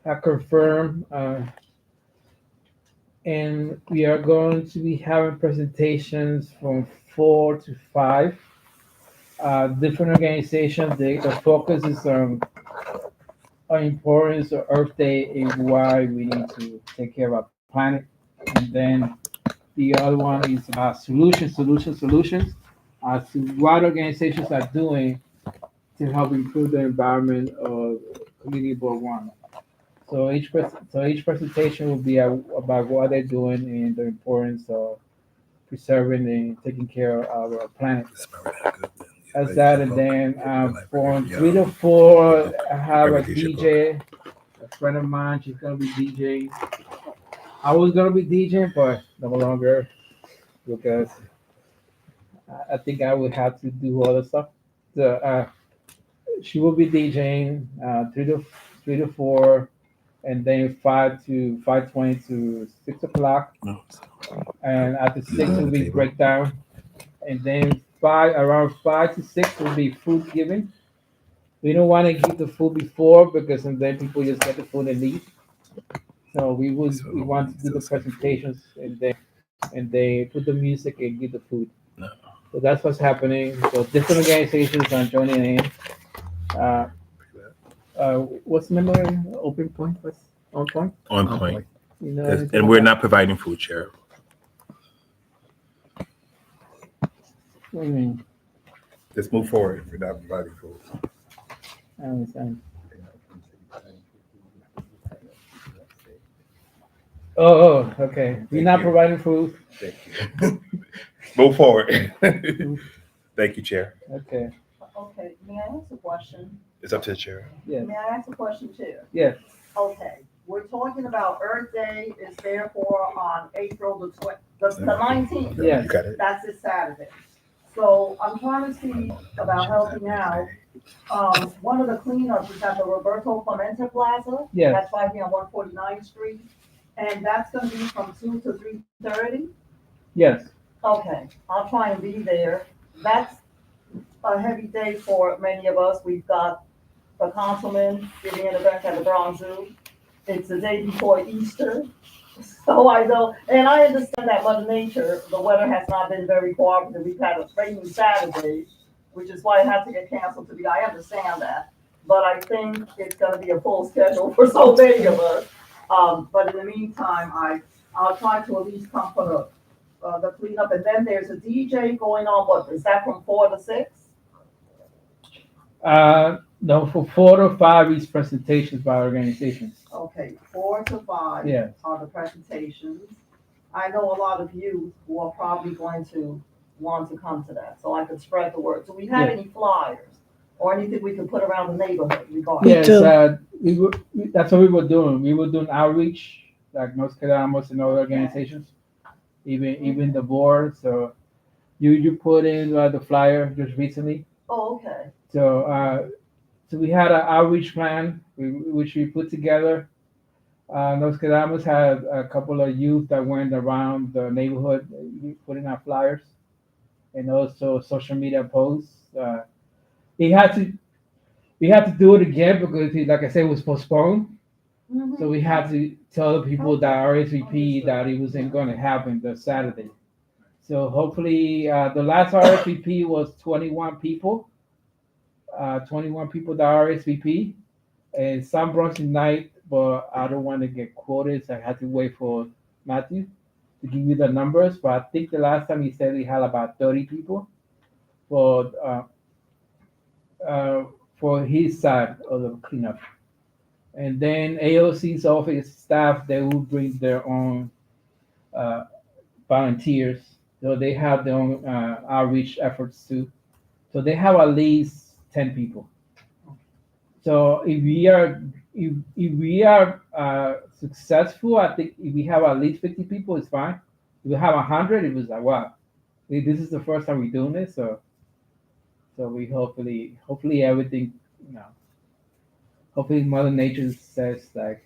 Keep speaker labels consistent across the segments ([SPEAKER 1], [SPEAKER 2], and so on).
[SPEAKER 1] I confirm, and we are going to be having presentations from 4 to 5. Different organizations. The focus is on importance of Earth Day and why we need to take care of our planet. And then the other one is about solutions as to what organizations are doing to help improve the environment of community board one. So each presentation will be about what they're doing and the importance of preserving and taking care of our planet.
[SPEAKER 2] It's probably not good then. Yeah,
[SPEAKER 1] That's
[SPEAKER 2] ready for
[SPEAKER 1] that,
[SPEAKER 2] the
[SPEAKER 1] and
[SPEAKER 2] book.
[SPEAKER 1] then
[SPEAKER 2] The library.
[SPEAKER 1] from three
[SPEAKER 2] Yeah.
[SPEAKER 1] to four,
[SPEAKER 2] The
[SPEAKER 1] I have a
[SPEAKER 2] presentation book.
[SPEAKER 1] DJ, a friend of mine. She's gonna be DJing. I was gonna be DJing, but no longer because I think I would have to do other stuff. So she will be DJing 3 to 4, and then 5 to 5:20 to 6 o'clock,
[SPEAKER 2] No.
[SPEAKER 1] and after
[SPEAKER 2] Is it
[SPEAKER 1] six
[SPEAKER 2] on
[SPEAKER 1] will
[SPEAKER 2] the
[SPEAKER 1] be
[SPEAKER 2] table?
[SPEAKER 1] breakdown, and then five around 5 to 6 will be food giving. We don't want to give the food before because then people just get the food and leave. So
[SPEAKER 2] So
[SPEAKER 1] we want to do
[SPEAKER 2] still
[SPEAKER 1] the
[SPEAKER 2] same food.
[SPEAKER 1] presentations and they put the music and give the food.
[SPEAKER 2] No.
[SPEAKER 1] So that's what's happening. So different organizations are joining in. Uh, what's the name of it? Open Point? What's on point?
[SPEAKER 2] On point.
[SPEAKER 1] You know anything
[SPEAKER 2] And we're
[SPEAKER 1] about?
[SPEAKER 2] not providing food, Chair.
[SPEAKER 1] What do you mean?
[SPEAKER 2] Let's move forward. We're not providing food.
[SPEAKER 1] I don't understand. Okay. We're
[SPEAKER 2] Thank
[SPEAKER 1] not
[SPEAKER 2] you.
[SPEAKER 1] providing food.
[SPEAKER 2] Thank you. Move forward. Thank you, Chair.
[SPEAKER 1] Okay.
[SPEAKER 3] Okay, may I ask a question?
[SPEAKER 2] It's up to the chair.
[SPEAKER 1] Yes.
[SPEAKER 3] May I ask a question too?
[SPEAKER 1] Yes.
[SPEAKER 3] Okay, we're talking about Earth Day is therefore on April the 19th.
[SPEAKER 1] Yes.
[SPEAKER 2] You got it.
[SPEAKER 3] That's this Saturday. So I'm trying to see about helping out. One of the cleanups is at the Roberto Clemente Plaza.
[SPEAKER 1] Yes.
[SPEAKER 3] That's right here on 149th Street. And that's gonna be from 2 to 3:30.
[SPEAKER 1] Yes.
[SPEAKER 3] Okay, I'll try and be there. That's a heavy day for many of us. We've got the councilman giving an event at the Bronx Zoo. It's the day before Easter. So I know, and I understand that Mother Nature, the weather has not been very cooperative. We've had a rainy Saturday, which is why it had to get canceled to be. I understand that. But I think it's gonna be a full schedule for so many of us. But in the meantime, I'll try to at least come for the cleanup. And then there's a DJ going on, what, is that from 4 to 6?
[SPEAKER 1] No, for 4 to 5 is presentations by organizations.
[SPEAKER 3] Okay, 4 to 5
[SPEAKER 1] Yes.
[SPEAKER 3] are the presentations. I know a lot of you who are probably going to want to come to that, so I could spread the word. Do we have
[SPEAKER 1] Yeah.
[SPEAKER 3] any flyers or anything we can put around the neighborhood regarding?
[SPEAKER 1] Yes,
[SPEAKER 4] too.
[SPEAKER 1] that's what we were doing. We were doing outreach, like Nos Quedamos and other organizations, even the board. So you put in the flyer just recently.
[SPEAKER 3] Oh, okay,
[SPEAKER 1] So we had an outreach plan which we put together. Nos Quedamos had a couple of youth that went around the neighborhood putting out flyers and also social media posts. He had to we had to do it again because, like I said, it was postponed. So we had to tell the people that RSVP that it wasn't going to happen the Saturday. So hopefully, the last RSVP was 21 people. 21 people that RSVP, and some brought tonight, but I don't want to get quoted, so I had to wait for Matthew to give you the numbers. But I think the last time he said he had about 30 people for uh, for his side of the cleanup. And then AOC's office staff, they will bring their own uh, volunteers. So they have their own outreach efforts too. So they have at least 10 people. So if we are successful, I think if we have at least 50 people, it's fine. If we have 100, it was like wow, this is the first time we're doing this. So we hopefully everything, you know, hopefully Mother Nature says like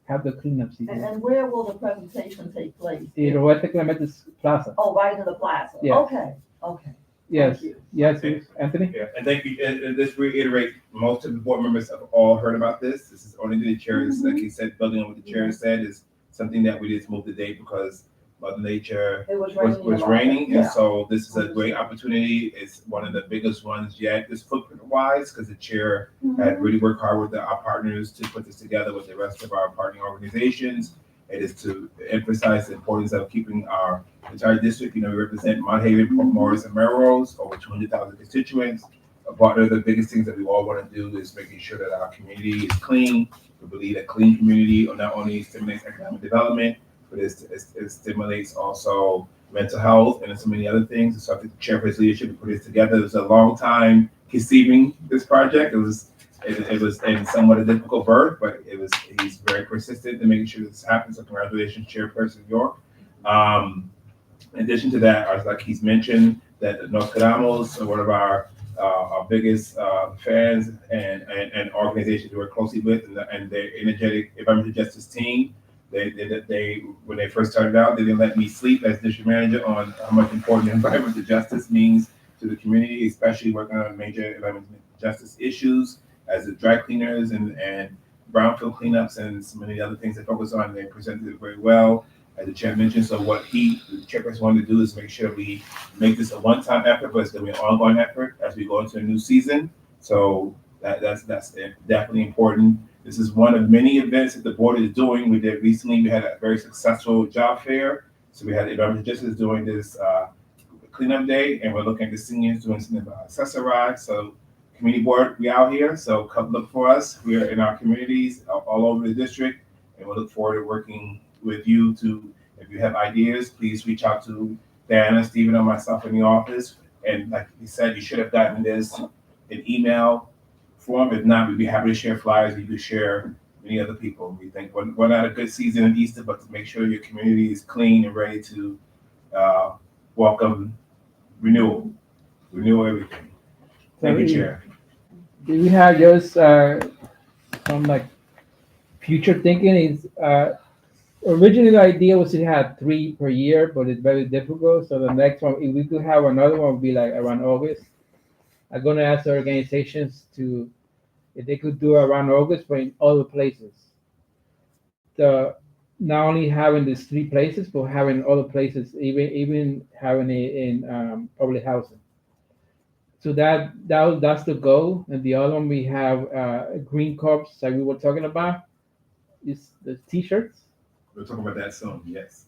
[SPEAKER 1] have the cleanup
[SPEAKER 3] and,
[SPEAKER 1] season.
[SPEAKER 3] and where will the presentation take place?
[SPEAKER 1] The Roberto Clemente Plaza.
[SPEAKER 3] Oh, right in the plaza?
[SPEAKER 1] Yes.
[SPEAKER 3] Okay, okay.
[SPEAKER 1] Yes,
[SPEAKER 3] you.
[SPEAKER 1] yes, Anthony?
[SPEAKER 2] Yeah, and thank you. And just reiterate, most of the board members have all heard about this. This is only the chairs, like he said, building on what the chair said is something that we just moved the date because Mother Nature
[SPEAKER 3] It was
[SPEAKER 2] was,
[SPEAKER 3] raining.
[SPEAKER 2] was
[SPEAKER 3] a lot.
[SPEAKER 2] raining, and
[SPEAKER 3] Yeah.
[SPEAKER 2] so this is a great opportunity. It's one of the biggest ones yet, this footprint wise, because the chair had really worked hard with our partners to put this together with the rest of our partner organizations. It is to emphasize the importance of keeping our entire district. We represent Mount Haven, Port Morris, and Melrose, over 200,000 constituents. One of the biggest things that we all want to do is making sure that our community is clean. We believe a clean community not only stimulates economic development, but it stimulates also mental health and so many other things. So I think the chair for his leadership to put this together. It was a long time conceiving this project. It was in somewhat a difficult birth, but he's very persistent in making sure this happens. So congratulations, Chairperson York. In addition to that, like he's mentioned, that North Cadamos, one of our biggest fans and organizations we work closely with, and their energetic environmental justice team. They when they first started out, they didn't let me sleep as district manager on how much important environmental justice means to the community, especially working on major environmental justice issues as the dry cleaners and brownfield cleanups and so many other things they focus on. They presented it very well, as the chair mentioned. So what the chairperson wanted to do is make sure we make this a one-time effort, but it's going to be an ongoing effort as we go into a new season. So that's definitely important. This is one of many events that the board is doing. We did recently. We had a very successful job fair. So we had the environmental justice doing this cleanup day, and we're looking at the seniors doing something about accessorize. So community board, we out here. So come look for us. We are in our communities all over the district, and we look forward to working with you to, if you have ideas, please reach out to Diana, Stephen, or myself in the office. And like you said, you should have gotten this in email form. If not, we'd be happy to share flyers. You could share many other people. We think we're not a good season in Easter, but to make sure your community is clean and ready to welcome renewal everything. Thank you, Chair.
[SPEAKER 1] Do we have just some like future thinking? Is originally the idea was to have 3 per year, but it's very difficult. So the next one, if we could have another one, would be like around August. I'm gonna ask the organizations to if they could do around August, but in other places. The not only having these 3 places, but having other places, even having it in public housing. So that's the goal. And the other one we have green cups like we were talking about. Is the t-shirts.
[SPEAKER 2] We'll talk about that soon. Yes.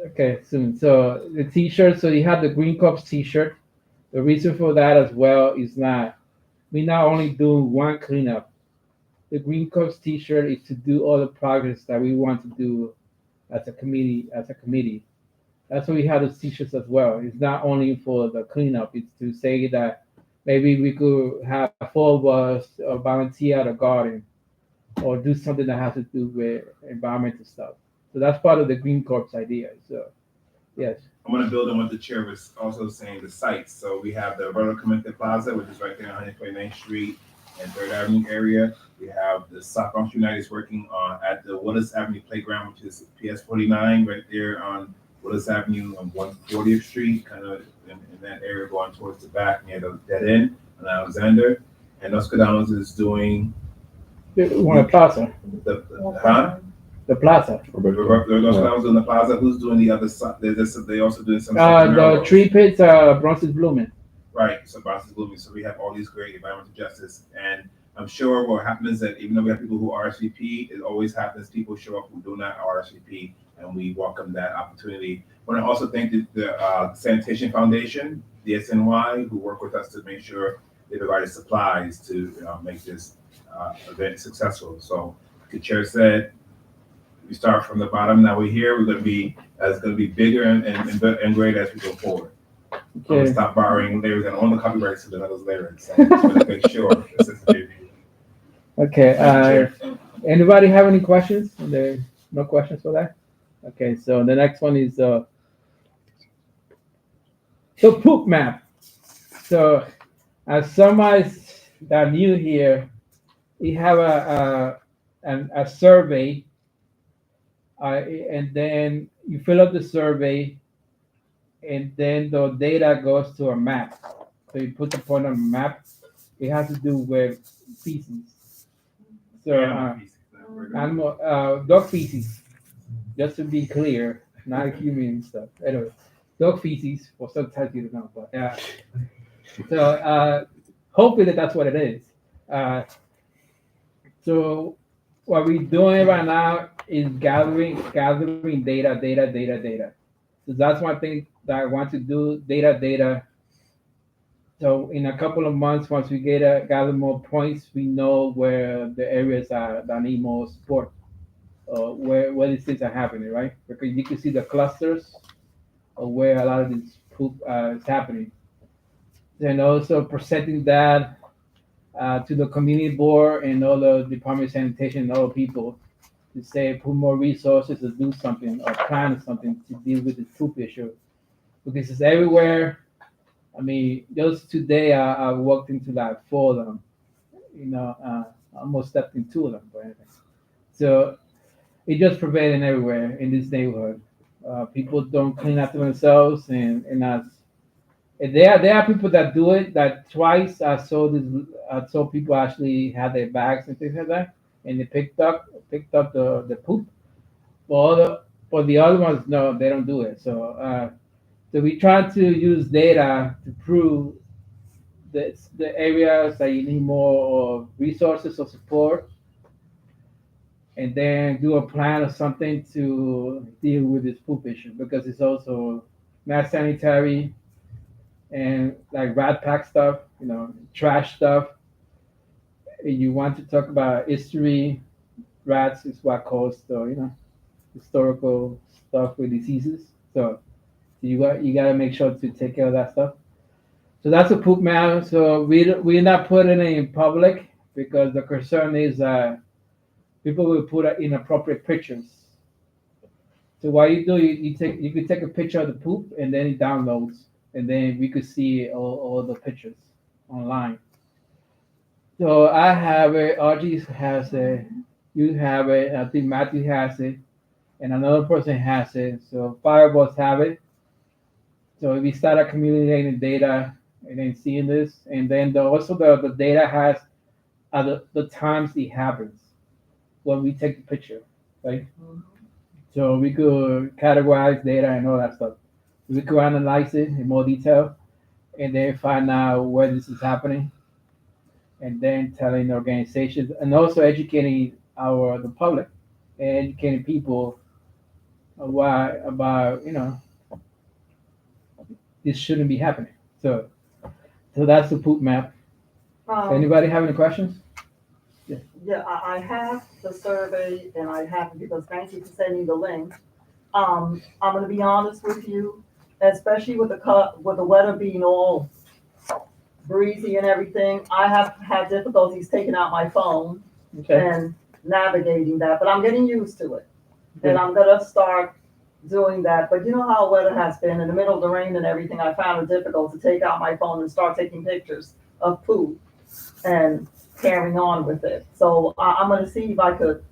[SPEAKER 1] Okay, soon. So the t-shirt. So you have the green cups t-shirt. The reason for that as well is not we not only do one cleanup. The green cups t-shirt is to do all the progress that we want to do as a committee. That's why we have the t-shirts as well. It's not only for the cleanup. It's to say that maybe we could have 4 of us volunteer at a garden or do something that has to do with environmental stuff. So that's part of the Green Corps idea. So, yes.
[SPEAKER 2] I'm going to build on what the chair was also saying, the sites. So we have the Roberto Clemente Plaza, which is right there on 129th Street and 3rd Avenue area. We have the South Bronx United is working on at the Willis Avenue Playground, which is PS 49 right there on Willis Avenue on 140th Street, kind of in that area going towards the back near the dead end on Alexander. And Los Cadamos is doing
[SPEAKER 1] One plaza.
[SPEAKER 2] the huh?
[SPEAKER 1] The plaza.
[SPEAKER 2] Los Cadamos doing the plaza. Who's doing the other side? They also doing some.
[SPEAKER 1] The tree pits, Bronx is blooming.
[SPEAKER 2] Right. So Bronx is blooming. So we have all these great environmental justice, and I'm sure what happens is that even though we have people who RSVP, it always happens people show up who do not RSVP, and we welcome that opportunity. I want to also thank the Sanitation Foundation, the SNY, who work with us to make sure they provide supplies to make this event successful. So, like the chair said, we start from the bottom. Now we're here. We're going to be bigger and greater as we go forward. I'm going to stop borrowing lyrics and own the copyrights to those lyrics. So just want to make sure this is the
[SPEAKER 1] Okay. Anybody have any questions? There no questions for that. Okay. So the next one is the poop map. So as somebody that new here, we have a survey, and then you fill out the survey, and then the data goes to a map. So you put the point on the map. It has to do with feces. So
[SPEAKER 2] Animal feces, not regular.
[SPEAKER 1] animal, dog feces. Just to be clear, not human stuff. Anyway, dog feces. For sometimes you don't know, but yeah. So hopefully that's what it is. Uh, so what we're doing right now is gathering data. So that's one thing that I want to do, data. So in a couple of months, once we gather more points, we know where the areas are that need more support, where these things are happening, right? Because you can see the clusters of where a lot of this poop is happening. And also presenting that to the community board and all the Department of Sanitation and all the people to say put more resources to do something or plan something to deal with this poop issue because it's everywhere. I mean, just today I walked into like four of them. You know, almost stepped in two of them. But anyway. So it just prevailing everywhere in this neighborhood. People don't clean up themselves, and as and there are people that do it. That twice I saw people actually had their bags and things like that, and they picked up the poop. For the other ones, no, they don't do it. So we try to use data to prove the areas that you need more resources or support, and then do a plan or something to deal with this poop issue because it's also mass sanitary and like rat pack stuff, trash stuff. And you want to talk about history, rats is what caused the historical stuff with diseases. So you got to make sure to take care of that stuff. So that's a poop map. So we're not putting it in public because the concern is people will put inappropriate pictures. So what you do, you could take a picture of the poop and then it downloads, and then we could see all the pictures online. So I have it, Audrey has it, you have it, I think Matthew has it, and another person has it. So five of us have it. So we start accumulating data and then seeing this, and then also the data has the times it happens when we take the picture, right? So we could categorize data and all that stuff. We could analyze it in more detail and then find out where this is happening, and then telling organizations and also educating the public and educating people why about this shouldn't be happening. So that's the poop map.
[SPEAKER 3] Um,
[SPEAKER 1] Anybody have any questions? Yeah.
[SPEAKER 3] yeah, I have the survey and I have it because thank you for sending the link. I'm gonna be honest with you, especially with the weather being all breezy and everything, I have had difficulties taking out my phone
[SPEAKER 1] Okay.
[SPEAKER 3] and navigating that, but I'm getting used to it. And
[SPEAKER 1] Good.
[SPEAKER 3] I'm gonna start doing that. But you know how weather has been in the middle of the rain and everything. I found it difficult to take out my phone and start taking pictures of poop and carrying on with it. So I'm gonna see if I could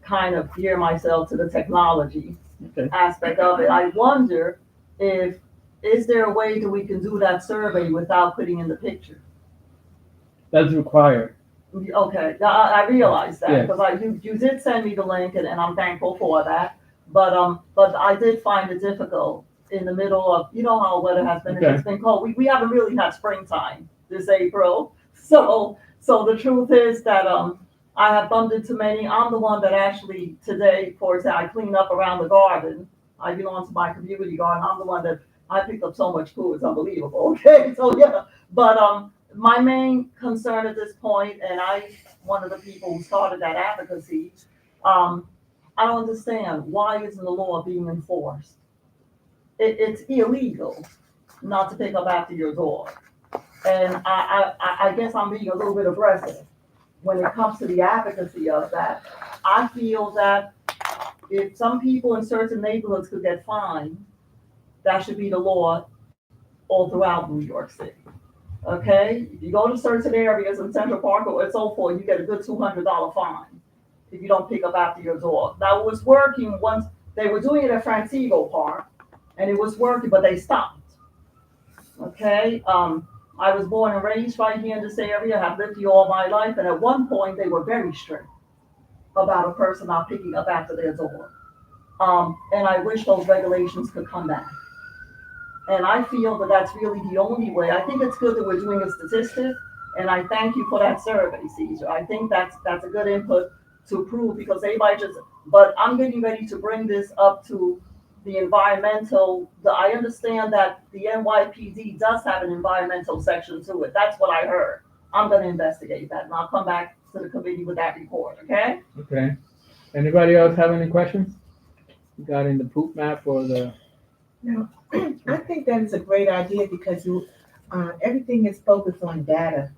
[SPEAKER 3] kind of gear myself to the technology
[SPEAKER 1] Okay.
[SPEAKER 3] aspect of it. I wonder if is there a way that we can do that survey without putting in the picture?
[SPEAKER 1] That's required.
[SPEAKER 3] Okay, I realize that
[SPEAKER 1] Yes.
[SPEAKER 3] because you did send me the link and I'm thankful for that. But I did find it difficult in the middle of how weather has been.
[SPEAKER 1] Okay.
[SPEAKER 3] It's been cold. We haven't really had springtime this April. So the truth is that I have bumped into many. I'm the one that actually today, for example, I clean up around the garden. I belong to my community garden. I'm the one that I picked up so much poo. It's unbelievable. Okay, so yeah, but my main concern at this point, and one of the people who started that advocacy, um, I don't understand why isn't the law being enforced? It's illegal not to pick up after your dog, and I guess I'm being a little bit aggressive when it comes to the advocacy of that. I feel that if some people in certain neighborhoods could get fined, that should be the law all throughout New York City. Okay, if you go to certain areas in Central Park or so forth, you get a good $200 fine if you don't pick up after your dog. Now it was working once they were doing it at Francego Park, and it was working, but they stopped. Okay, I was born and raised right here in this area, have lived here all my life, and at one point they were very strict about a person not picking up after their door. And I wish those regulations could come back. And I feel that that's really the only way. I think it's good that we're doing a statistic, and I thank you for that survey, Caesar. I think that's a good input to prove because everybody just. But I'm getting ready to bring this up to the environmental. I understand that the NYPD does have an environmental section to it. That's what I heard. I'm going to investigate that, and I'll come back to the committee with that report. Okay?
[SPEAKER 1] Okay. Anybody else have any questions regarding the poop map or the?
[SPEAKER 4] No, I think that is a great idea because everything is focused on data.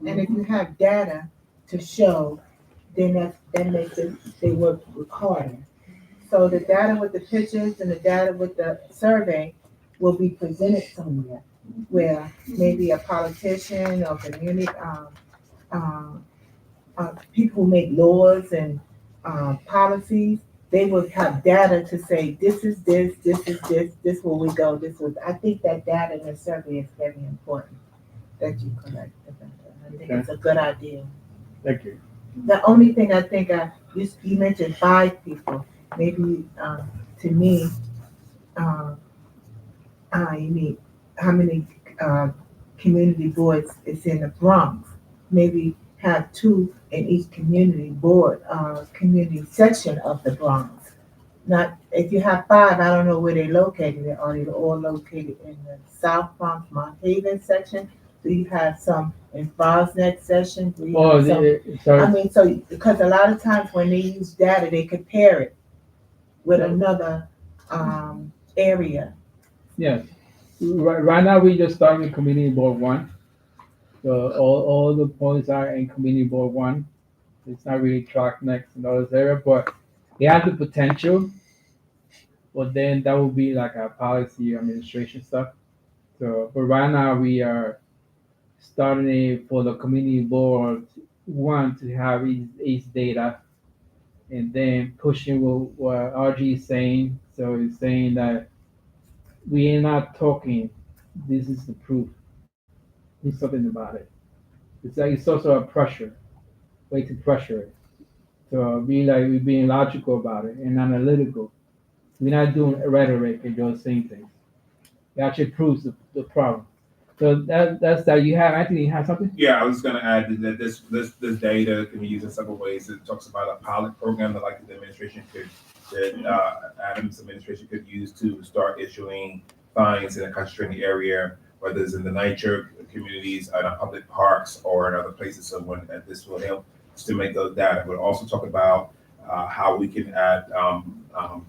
[SPEAKER 4] And if you have data to show, then that makes it, they work harder. So the data with the pictures and the data with the survey will be presented somewhere where maybe a politician or community, people who make laws and policies, they will have data to say, this is this will we go, this was, I think that data in the survey is very important that you collect. I think it's a good idea.
[SPEAKER 1] Thank you.
[SPEAKER 4] The only thing I think you mentioned 5 people, maybe to me, you mean how many community boards is in the Bronx? Maybe have 2 in each community board, community section of the Bronx. Not if you have 5, I don't know where they're located. Are they all located in the South Bronx, Mount Haven section? Do you have some in Brownsneck section? Do you have some, I mean, so because a lot of times when they use data, they compare it with another area.
[SPEAKER 1] Yes. Right now, we just started with Community Board 1. So all the points are in Community Board 1. It's not really tracked next in those areas, but it has the potential. But then that will be like a policy administration stuff. So, but right now we are starting it for the Community Board 1 to have its data, and then pushing what RG is saying. So he's saying that we are not talking. This is the proof. Do something about it. It's also a pressure, way to pressure it. So we're being logical about it and analytical. We're not doing rhetoric and just saying things. It actually proves the problem. So that's that. You have Anthony. You have something?
[SPEAKER 2] Yeah, I was going to add that this data can be used in several ways. It talks about a pilot program that the administration Adams administration could use to start issuing fines in a concentrated area, whether it's in the NYCHA communities, in public parks, or in other places. So this will help to make those data. We'll also talk about how we can add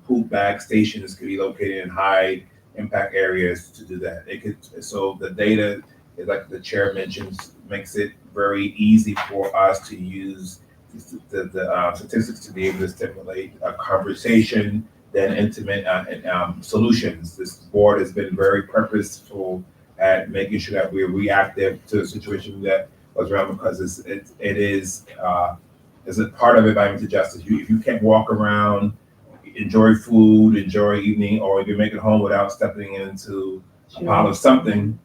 [SPEAKER 2] poop bag stations could be located in high impact areas to do that. So the data, like the chair mentions, makes it very easy for us to use the statistics to be able to stimulate a conversation, then intimate solutions. This board has been very purposeful at making sure that we're reactive to a situation that was around because it is a part of environmental justice. If you can't walk around, enjoy food, enjoy evening, or you're making home without stepping into a pile of something.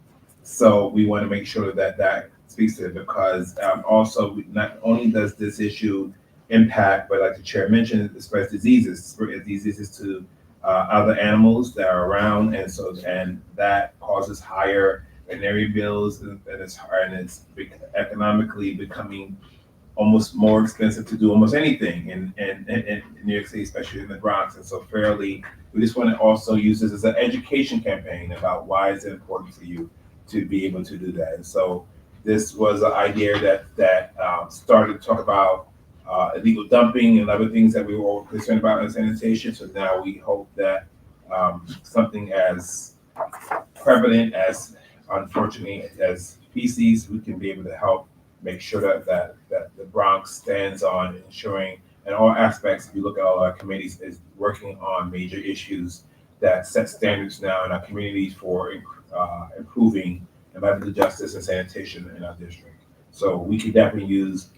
[SPEAKER 2] So we want to make sure that speaks to it because also not only does this issue impact, but like the chair mentioned, it spreads diseases to other animals that are around, and that causes higher veterinary bills, and it's economically becoming almost more expensive to do almost anything in New York City, especially in the Bronx. And so we just want to also use this as an education campaign about why it's important for you to be able to do that. And so this was an idea that started to talk about illegal dumping and other things that we were all concerned about in sanitation. So now we hope that something as prevalent as, unfortunately, as feces, we can be able to help make sure that the Bronx stands on ensuring in all aspects, if you look at all our committees, is working on major issues that set standards now in our communities for improving environmental justice and sanitation in our district. So we could definitely use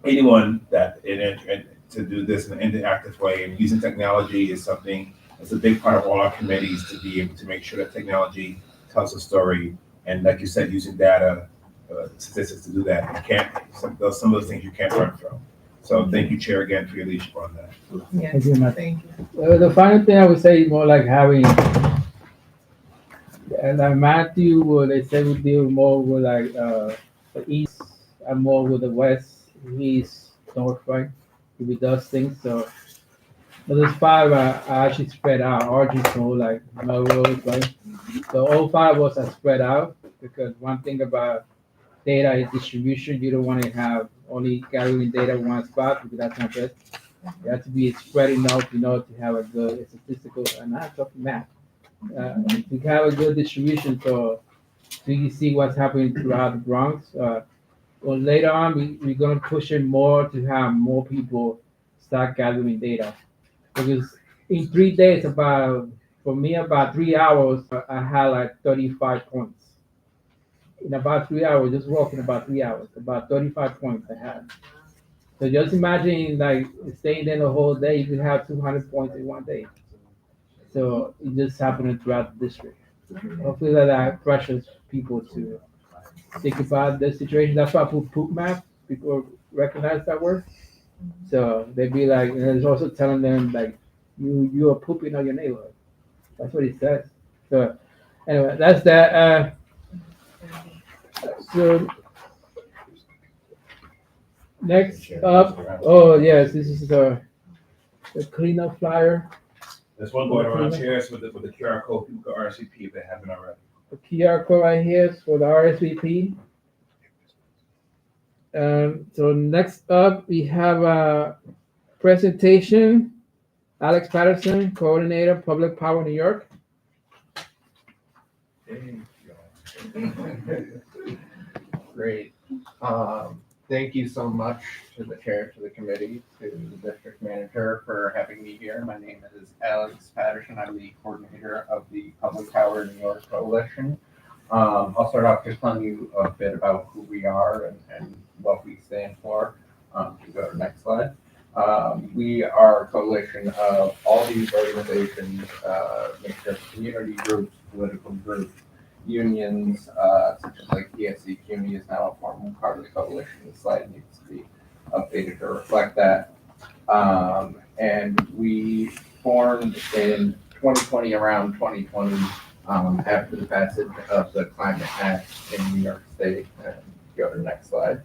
[SPEAKER 2] anyone to do this in an interactive way, and using technology is something that's a big part of all our committees to be able to make sure that technology tells a story And like you said, using data, statistics to do that, you can't, some of those things you can't run from. So thank you, Chair, again, for your leadership on that.
[SPEAKER 4] Yes,
[SPEAKER 1] Thank you, Matt.
[SPEAKER 4] thank you.
[SPEAKER 1] The final thing I would say is more like having, and like Matthew, they say we deal more with like the east and more with the west, east, north, right? We does things. So those five are actually spread out. RG's more like Melrose, right? So all five of us are spread out because one thing about data is distribution. You don't want to have only gathering data in one spot because that's not good. You have to be spread enough, to have a good statistical, and not talking math. To have a good distribution, so you see what's happening throughout the Bronx. Well, later on, we're going to push it more to have more people start gathering data because in 3 days, for me, about 3 hours, I had like 35 points. In about 3 hours, just walking about 3 hours, about 35 points I had. So just imagine like staying there the whole day, you could have 200 points in one day. So it just happening throughout the district. Hopefully that pressures people to think about the situation. That's why I put poop map. People recognize that word. So they'd be like, and it's also telling them like, you are pooping on your neighborhood. That's what it says. So anyway, that's that. So next up, oh yes, this is the cleanup flyer.
[SPEAKER 2] There's one going around, chairs with the QR code, people can RSVP if they haven't already.
[SPEAKER 1] The QR code right here is for the RSVP. So next up, we have a presentation. Alex Patterson, Coordinator, Public Power New York.
[SPEAKER 5] Great. Thank you so much to the chair, to the committee, to the district manager for having me here. My name is Alex Patterson. I'm the coordinator of the Public Power New York Coalition. I'll start off just telling you a bit about who we are and what we stand for. You go to the next slide. We are a coalition of all these organizations, mixture of community groups, political groups, unions, such as like ESC CUNY is now a formal part of the coalition. The slide needs to be updated to reflect that. And we formed in 2020, around 2020, after the passage of the Climate Act in New York State. Go to the next slide.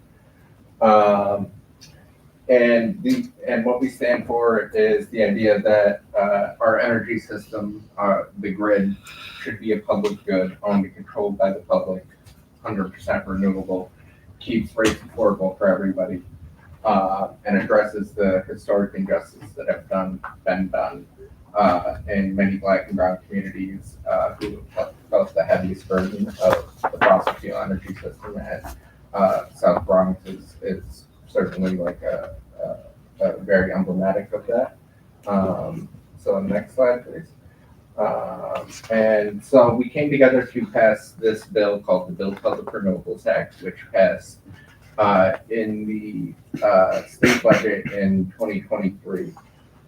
[SPEAKER 5] And what we stand for is the idea that our energy system, the grid, should be a public good, owned and controlled by the public, 100% renewable, keeps rates affordable for everybody, and addresses the historic injustices that have been done in many Black and Brown communities who have felt the heaviest burden of the fossil fuel energy system. And South Bronx is certainly like a very emblematic of that. So next slide, please. And so we came together to pass this bill called the Bill Public Renewables Act, which passed in the state budget in 2023.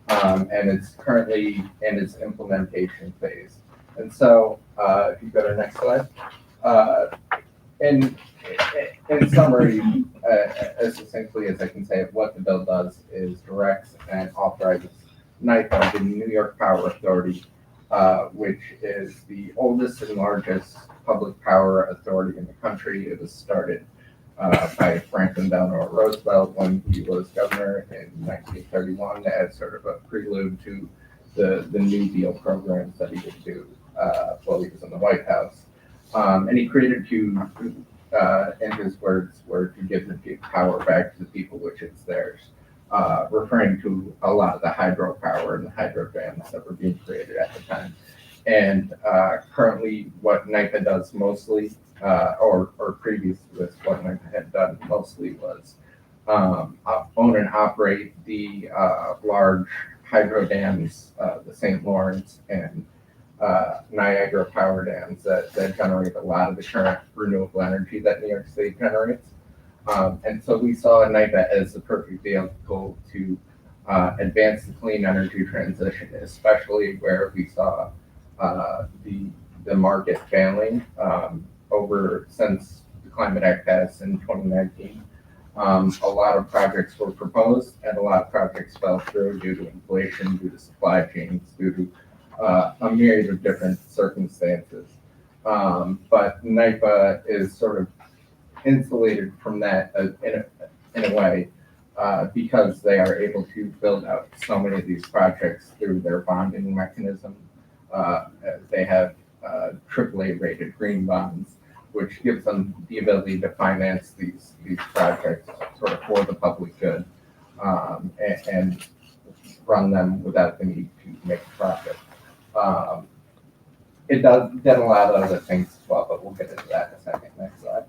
[SPEAKER 5] And it's currently in its implementation phase. And so if you go to the next slide. In summary, as succinctly as I can say, what the bill does is directs and authorizes NYPA, the New York Power Authority, which is the oldest and largest public power authority in the country. It was started by Franklin Delano Roosevelt when he was governor in 1931 as sort of a prelude to the New Deal programs that he would do while he was in the White House. And he created in his words, were to give the power back to the people, which is theirs, referring to a lot of the hydropower and the hydro dams that were being created at the time. And currently what NYPA does mostly, or previous to this, what NYPA had done mostly was own and operate the large hydro dams, the St. Lawrence and Niagara power dams that generate a lot of the current renewable energy that New York State generates. And so we saw NYPA as the perfect vehicle to advance the clean energy transition, especially where we saw the market failing over since the Climate Act passed in 2019. A lot of projects were proposed and a lot of projects fell through due to inflation, due to supply chains, due to a myriad of different circumstances. But NIPA is sort of insulated from that in a way because they are able to build out so many of these projects through their bonding mechanism. They have AAA rated green bonds, which gives them the ability to finance these projects sort of for the public good and run them without the need to make a profit. It does get a lot of other things as well, but we'll get into that in a second. Next slide.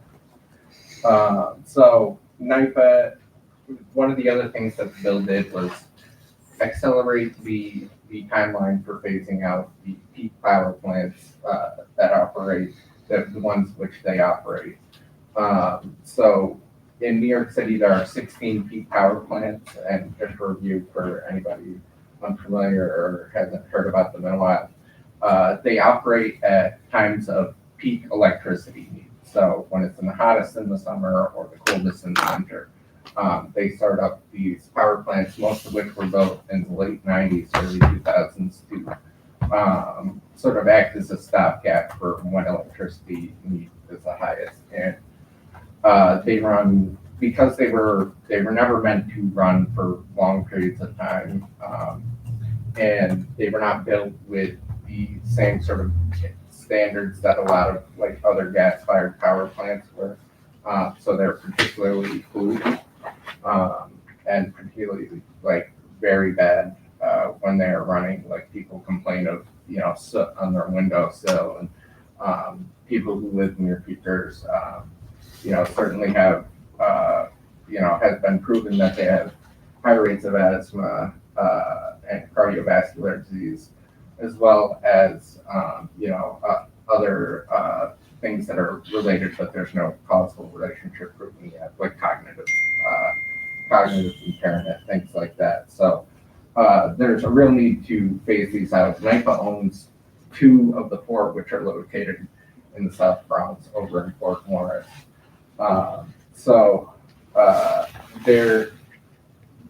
[SPEAKER 5] So NIPA, one of the other things that the bill did was accelerate the timeline for phasing out the peak power plants that operate, the ones which they operate. So in New York City, there are 16 peak power plants, and just for review for anybody unfamiliar or hasn't heard about them in a while, they operate at times of peak electricity needs. So when it's in the hottest in the summer or the coldest in the winter, they start up these power plants, most of which were built in the late 90s, early 2000s to sort of act as a stopgap for when electricity need is the highest. And they run, because they were never meant to run for long periods of time, and they were not built with the same sort of standards that a lot of like other gas-fired power plants were. So they're particularly polluting and particularly like very bad when they're running. Like people complain of soot on their windowsill, and people who live near peakers, certainly have has been proven that they have high rates of asthma and cardiovascular disease, as well as other things that are related, but there's no causal relationship proven yet, like cognitive impairment, things like that. So there's a real need to phase these out. NIPA owns 2 of the 4, which are located in the South Bronx over in Fort Morris.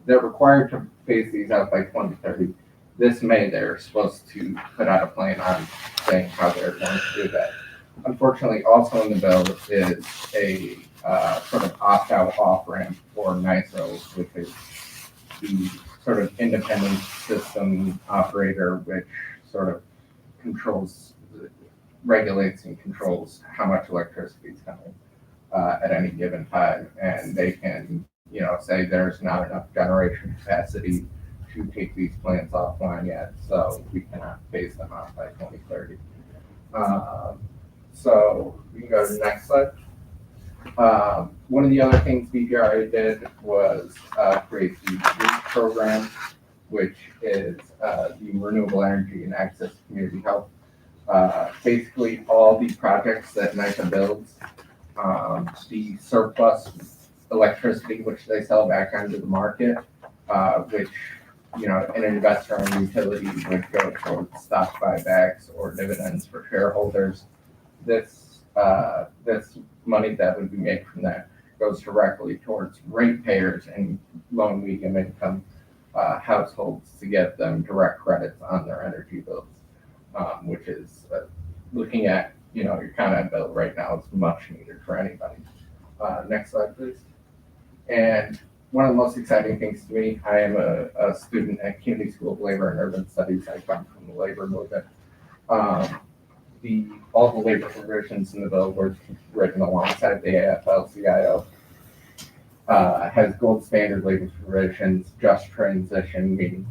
[SPEAKER 5] They're required to phase these out by 2030. This May, they're supposed to put out a plan on saying how they're going to do that. Unfortunately, also in the bill is a sort of opt-out off-ramp for NISO, which is the sort of independent system operator, which sort of regulates and controls how much electricity is coming at any given time. And they can, say there's not enough generation capacity to take these plants offline yet, so we cannot phase them out by 2030. So we can go to the next slide. One of the other things BPRA did was create the REACH program, which is the Renewable Energy and Access to Community Health. Basically, all the projects that NIPA builds, the surplus electricity which they sell back onto the market, which an investor in utility would go towards stock buybacks or dividends for shareholders. This money that would be made from that goes directly towards ratepayers and low and medium income households to get them direct credits on their energy bills, which is looking at your comment bill right now is much needed for anybody. Next slide, please. And one of the most exciting things to me, I am a student at CUNY School of Labor and Urban Studies. I come from the labor movement. All the labor provisions in the bill were written alongside the AFL-CIO. Has gold standard labor provisions, just transition, meaning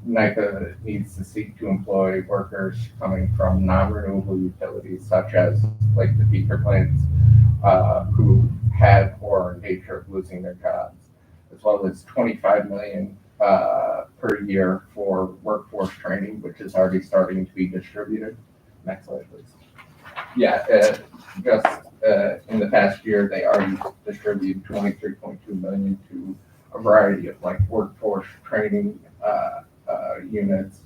[SPEAKER 5] NIPA needs to seek to employ workers coming from non-renewable utilities, such as like the peaker plants, who have or are in danger of losing their jobs, as well as $25 million per year for workforce training, which is already starting to be distributed. Next slide, please. Yeah, just in the past year, they already distributed $23.2 million to a variety of like workforce training units,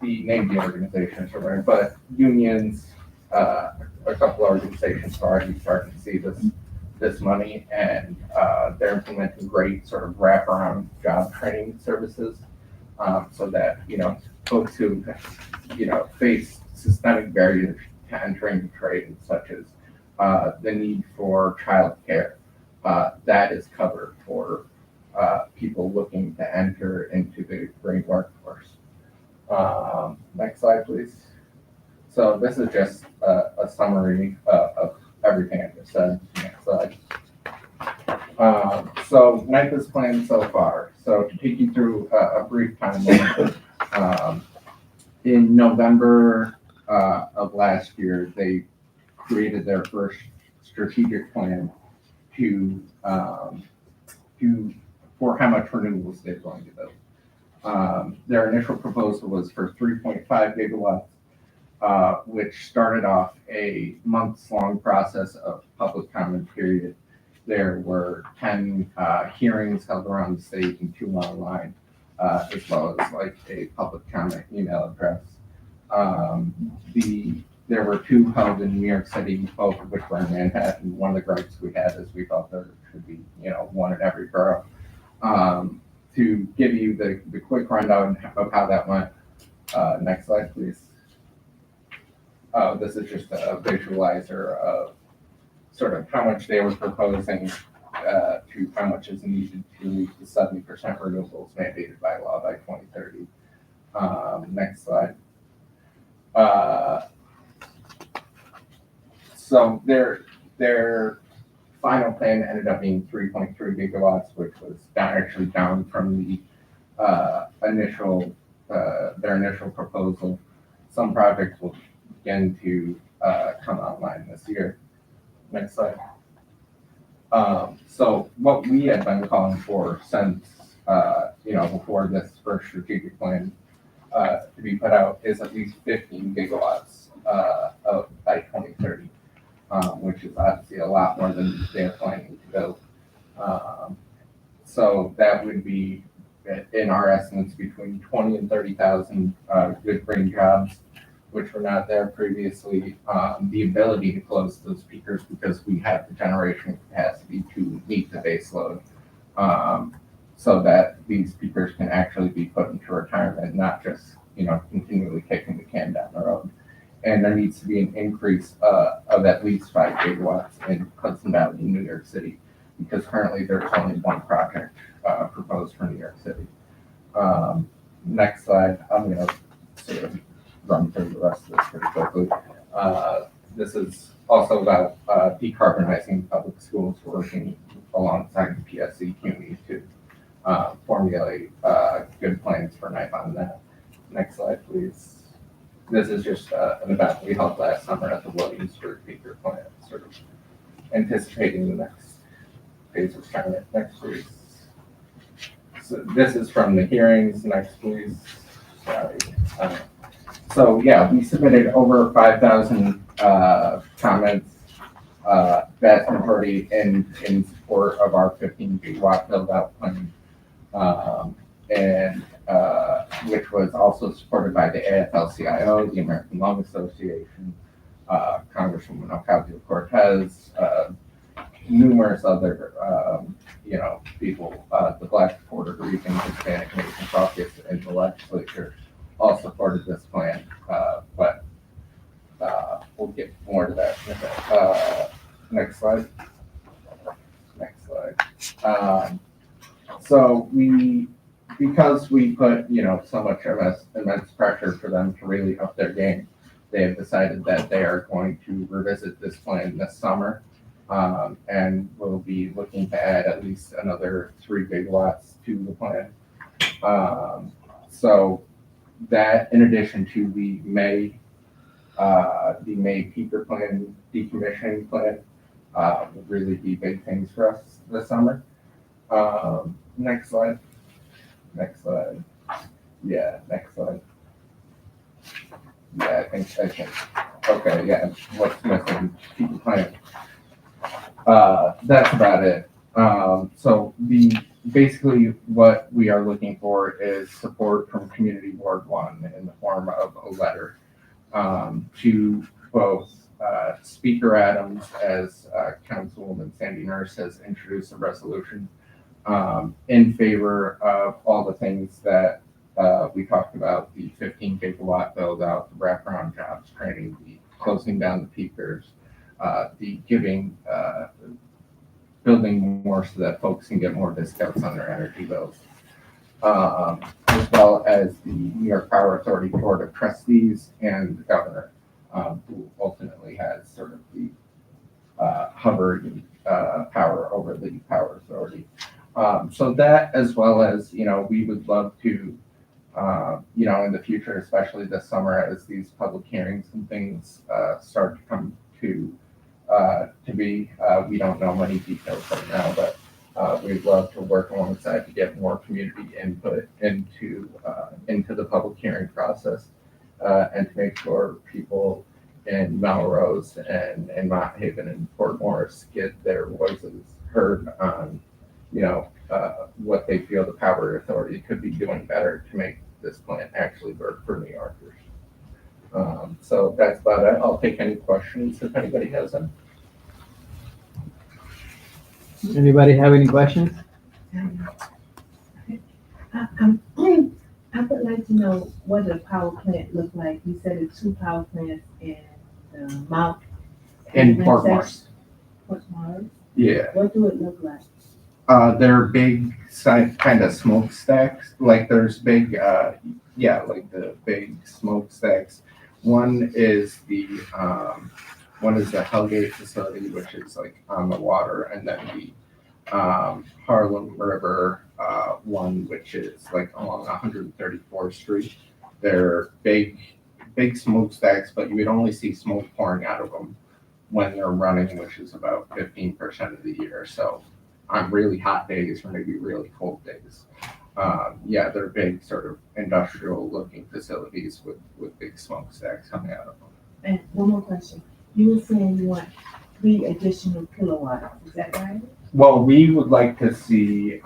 [SPEAKER 5] name the organizations, right? But unions, a couple of organizations are already starting to see this money, and they're implementing great sort of wraparound job training services, so that folks who face systemic barriers to entering the trade, such as the need for childcare, that is covered for people looking to enter into the green workforce. Next slide, please. So this is just a summary of everything I just said. Next slide. So NIPA's plan so far. So to take you through a brief timeline, in November of last year, they created their first strategic plan for how much renewables they're going to build. Their initial proposal was for 3.5 gigawatts, which started off a months-long process of public comment period. There were 10 hearings held around the state and 2 online, as well as like a public comment email address. There were 2 held in New York City, both of which were in Manhattan. One of the gripes we had is we thought there should be, one in every borough. To give you the quick rundown of how that went, next slide, please. This is just a visualizer of sort of how much they were proposing to how much is needed to meet the 70% renewables mandated by law by 2030. Next slide. So their final plan ended up being 3.3 gigawatts, which was actually down from the their initial proposal. Some projects will begin to come online this year. Next slide. So what we had been calling for since before this first strategic plan to be put out is at least 15 gigawatts by 2030. Which is obviously a lot more than they're planning to build. So that would be, in our estimates, between 20 and 30,000 good green jobs, which were not there previously. The ability to close those peakers because we have the generation capacity to meet the base load, so that these peakers can actually be put into retirement, not just continually kicking the can down the road. And there needs to be an increase of at least 5 gigawatts in Hudson Valley, New York City, because currently there's only one project proposed for New York City. Next slide. I'm going to sort of run through the rest of this pretty quickly. This is also about decarbonizing public schools, working alongside the PSC community to formulate good plans for NIPA on that. Next slide, please. This is just an event we held last summer at the Williamsburg Peaker plant, sort of anticipating the next phase of China. Next, please. So this is from the hearings. Next, please. Sorry. So yeah, we submitted over 5,000 comments, vast majority in support of our 15 gigawatt build out plan. Which was also supported by the AFL-CIO, the American Lung Association, Congresswoman Ocasio-Cortez, numerous other, people, the Black Puerto Rican Hispanic Nation Caucus in the legislature all supported this plan, but we'll get more to that in a bit. Next slide. Next slide. So because we put, so much immense pressure for them to really up their game, they have decided that they are going to revisit this plan this summer, and we'll be looking to add at least another 3 gigawatts to the plan. So that, in addition to the May peaker plan, decommissioning plan, will really be big things for us this summer. Next slide. Next slide. Yeah, next slide. Yeah, I think. Okay, yeah, what's missing? People plan. That's about it. So the basically what we are looking for is support from Community Board 1 in the form of a letter to both Speaker Adams, as Councilwoman Sandy Nurse has introduced a resolution in favor of all the things that we talked about: the 15 gigawatt build out, the wraparound jobs training, the closing down the peakers, the giving, building more so that folks can get more discounts on their energy bills, as well as the New York Power Authority Board of Trustees and the governor, who ultimately has sort of the hovering power over the Power Authority. So that, as well as, we would love to, in the future, especially this summer, as these public hearings and things start to come to be, we don't know many details right now, but we'd love to work alongside to get more community input into the public hearing process, and to make sure people in Melrose and Mott Haven and Port Morris get their voices heard on, what they feel the Power Authority could be doing better to make this plant actually work for New Yorkers. So that's about it. I'll take any questions if anybody has them.
[SPEAKER 1] Anybody have any questions?
[SPEAKER 4] I would like to know what the power plant look like. You said it's 2 power plants in Mount.
[SPEAKER 5] In Port Morris.
[SPEAKER 4] Port Morris?
[SPEAKER 5] Yeah.
[SPEAKER 4] What do it look like?
[SPEAKER 5] They're big kind of smokestacks. Like there's big, like the big smokestacks. One is the Hellgate facility, which is like on the water, and then the Harlem River one, which is like along 134th Street. They're big smokestacks, but you would only see smoke pouring out of them when they're running, which is about 15% of the year. So on really hot days or maybe really cold days. They're big sort of industrial looking facilities with big smokestacks coming out of them.
[SPEAKER 4] And one more question. You were saying you want 3 additional kilowatts. Is that right?
[SPEAKER 5] Well, we would like to see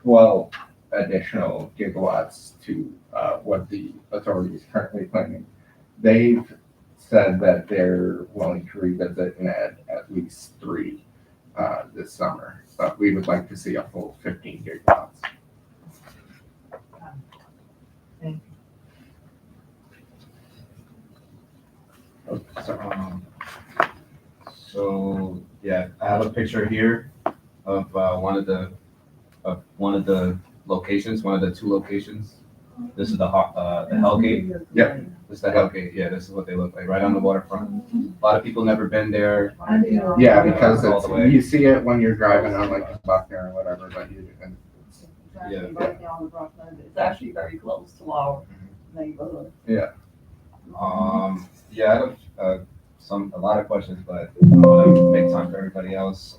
[SPEAKER 5] 12 additional gigawatts to what the authority is currently planning. They've said that they're willing to revisit and add at least 3 this summer, but we would like to see a full 15 gigawatts.
[SPEAKER 4] Thank
[SPEAKER 6] So yeah, I have a picture here of one of the locations, one of the 2 locations. This is the Hellgate.
[SPEAKER 5] Yep.
[SPEAKER 6] This is the Hellgate. Yeah, this is what they look like right on the waterfront. A lot of people never been there.
[SPEAKER 5] Yeah, because
[SPEAKER 6] all the way.
[SPEAKER 5] you see it when you're driving on like Buckner or whatever, but
[SPEAKER 6] Yeah.
[SPEAKER 3] Right down the Brooklyn. It's actually very close to our neighborhood.
[SPEAKER 6] I have a lot of questions, but I want to make time for everybody else.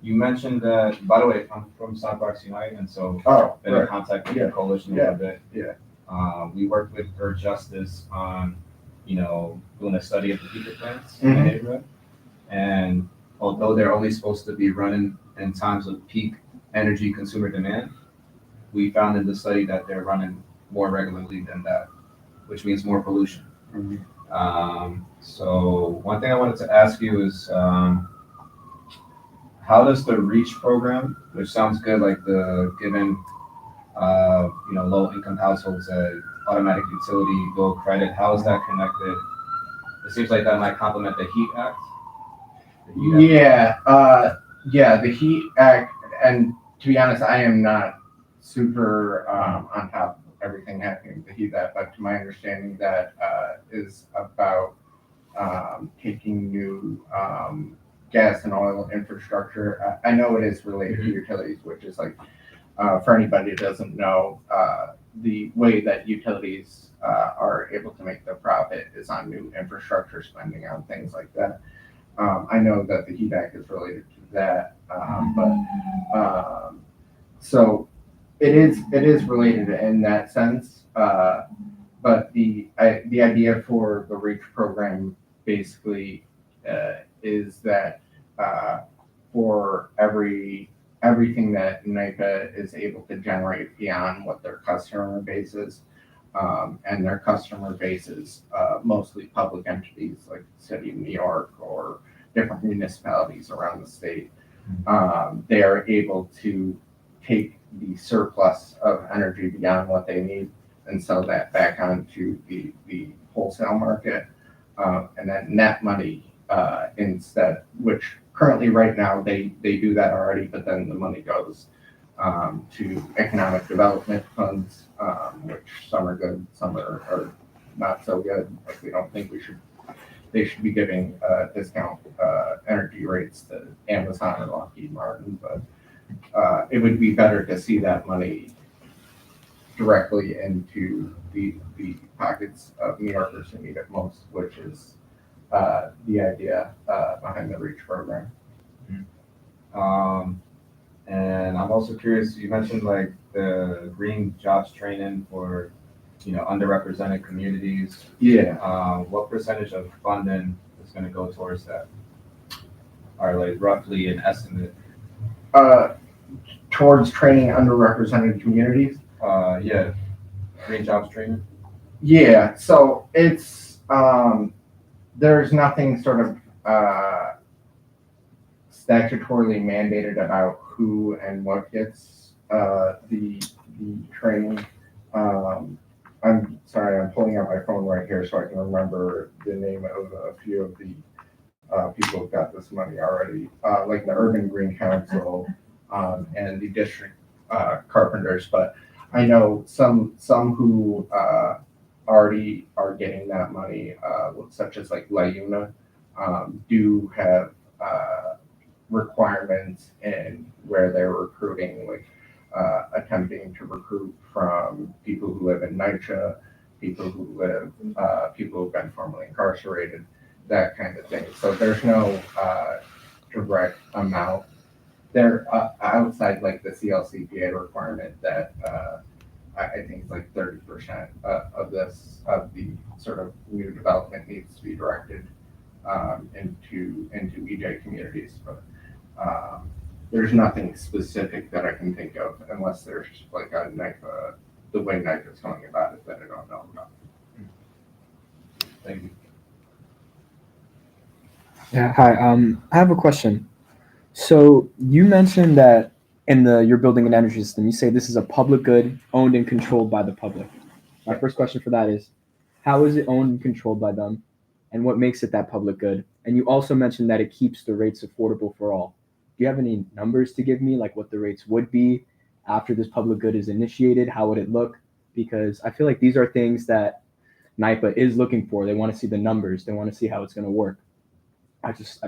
[SPEAKER 6] You mentioned that, by the way, I'm from South Bronx Unite, and so been in contact with the coalition a little bit.
[SPEAKER 5] Yeah.
[SPEAKER 6] We worked with Earth Justice on, doing a study of the peaker plants in the neighborhood. And although they're only supposed to be running in times of peak energy consumer demand, we found in the study that they're running more regularly than that, which means more pollution. So one thing I wanted to ask you is, how does the REACH program, which sounds good, like the giving, low income households a automatic utility bill credit, how is that connected? It seems like that might complement the HEAT Act.
[SPEAKER 5] The HEAT Act, and to be honest, I am not super on top of everything happening with the HEAT Act, but to my understanding, that is about taking new gas and oil infrastructure. I know it is related to utilities, which is like, for anybody who doesn't know, the way that utilities are able to make their profit is on new infrastructure spending on things like that. I know that the HEAT Act is related to that, so it is related in that sense. But the idea for the REACH program basically is that for everything that NIPA is able to generate beyond what their customer base is. And their customer base is mostly public entities like the city of New York or different municipalities around the state. They are able to take the surplus of energy beyond what they need and sell that back onto the wholesale market, and then net money instead, which currently right now they do that already, but then the money goes to economic development funds, which some are good, some are not so good. Like we don't think they should be giving discount energy rates to Amazon and Lockheed Martin, but it would be better to see that money directly into the pockets of New Yorkers who need it most, which is the idea behind the REACH program.
[SPEAKER 6] And I'm also curious, you mentioned like the green jobs training for, underrepresented communities.
[SPEAKER 5] Yeah.
[SPEAKER 6] What percentage of funding is going to go towards that? Or like roughly an estimate?
[SPEAKER 5] Towards training underrepresented communities.
[SPEAKER 6] Yeah, green jobs training.
[SPEAKER 5] Yeah, so it's there's nothing sort of statutorily mandated about who and what gets the training. I'm sorry, I'm pulling out my phone right here so I can remember the name of a few of the people who got this money already, like the Urban Green Council and the district carpenters. But I know some who already are getting that money, such as like La Una, do have requirements in where they're recruiting, like attempting to recruit from people who live in NYCHA, people who've been formerly incarcerated, that kind of thing. So there's no direct amount. They're outside like the CLCPA requirement that I think it's like 30% of the sort of new development needs to be directed into EJ communities. But there's nothing specific that I can think of unless there's like a NIPA, the way NIPA is going about it, that I don't know about.
[SPEAKER 6] Thank you.
[SPEAKER 7] Yeah, hi. I have a question. So you mentioned that you're building an energy system. You say this is a public good owned and controlled by the public. My first question for that is, how is it owned and controlled by them, and what makes it that public good? And you also mentioned that it keeps the rates affordable for all. Do you have any numbers to give me, like what the rates would be after this public good is initiated? How would it look? Because I feel like these are things that NIPA is looking for. They want to see the numbers. They want to see how it's going to work. That's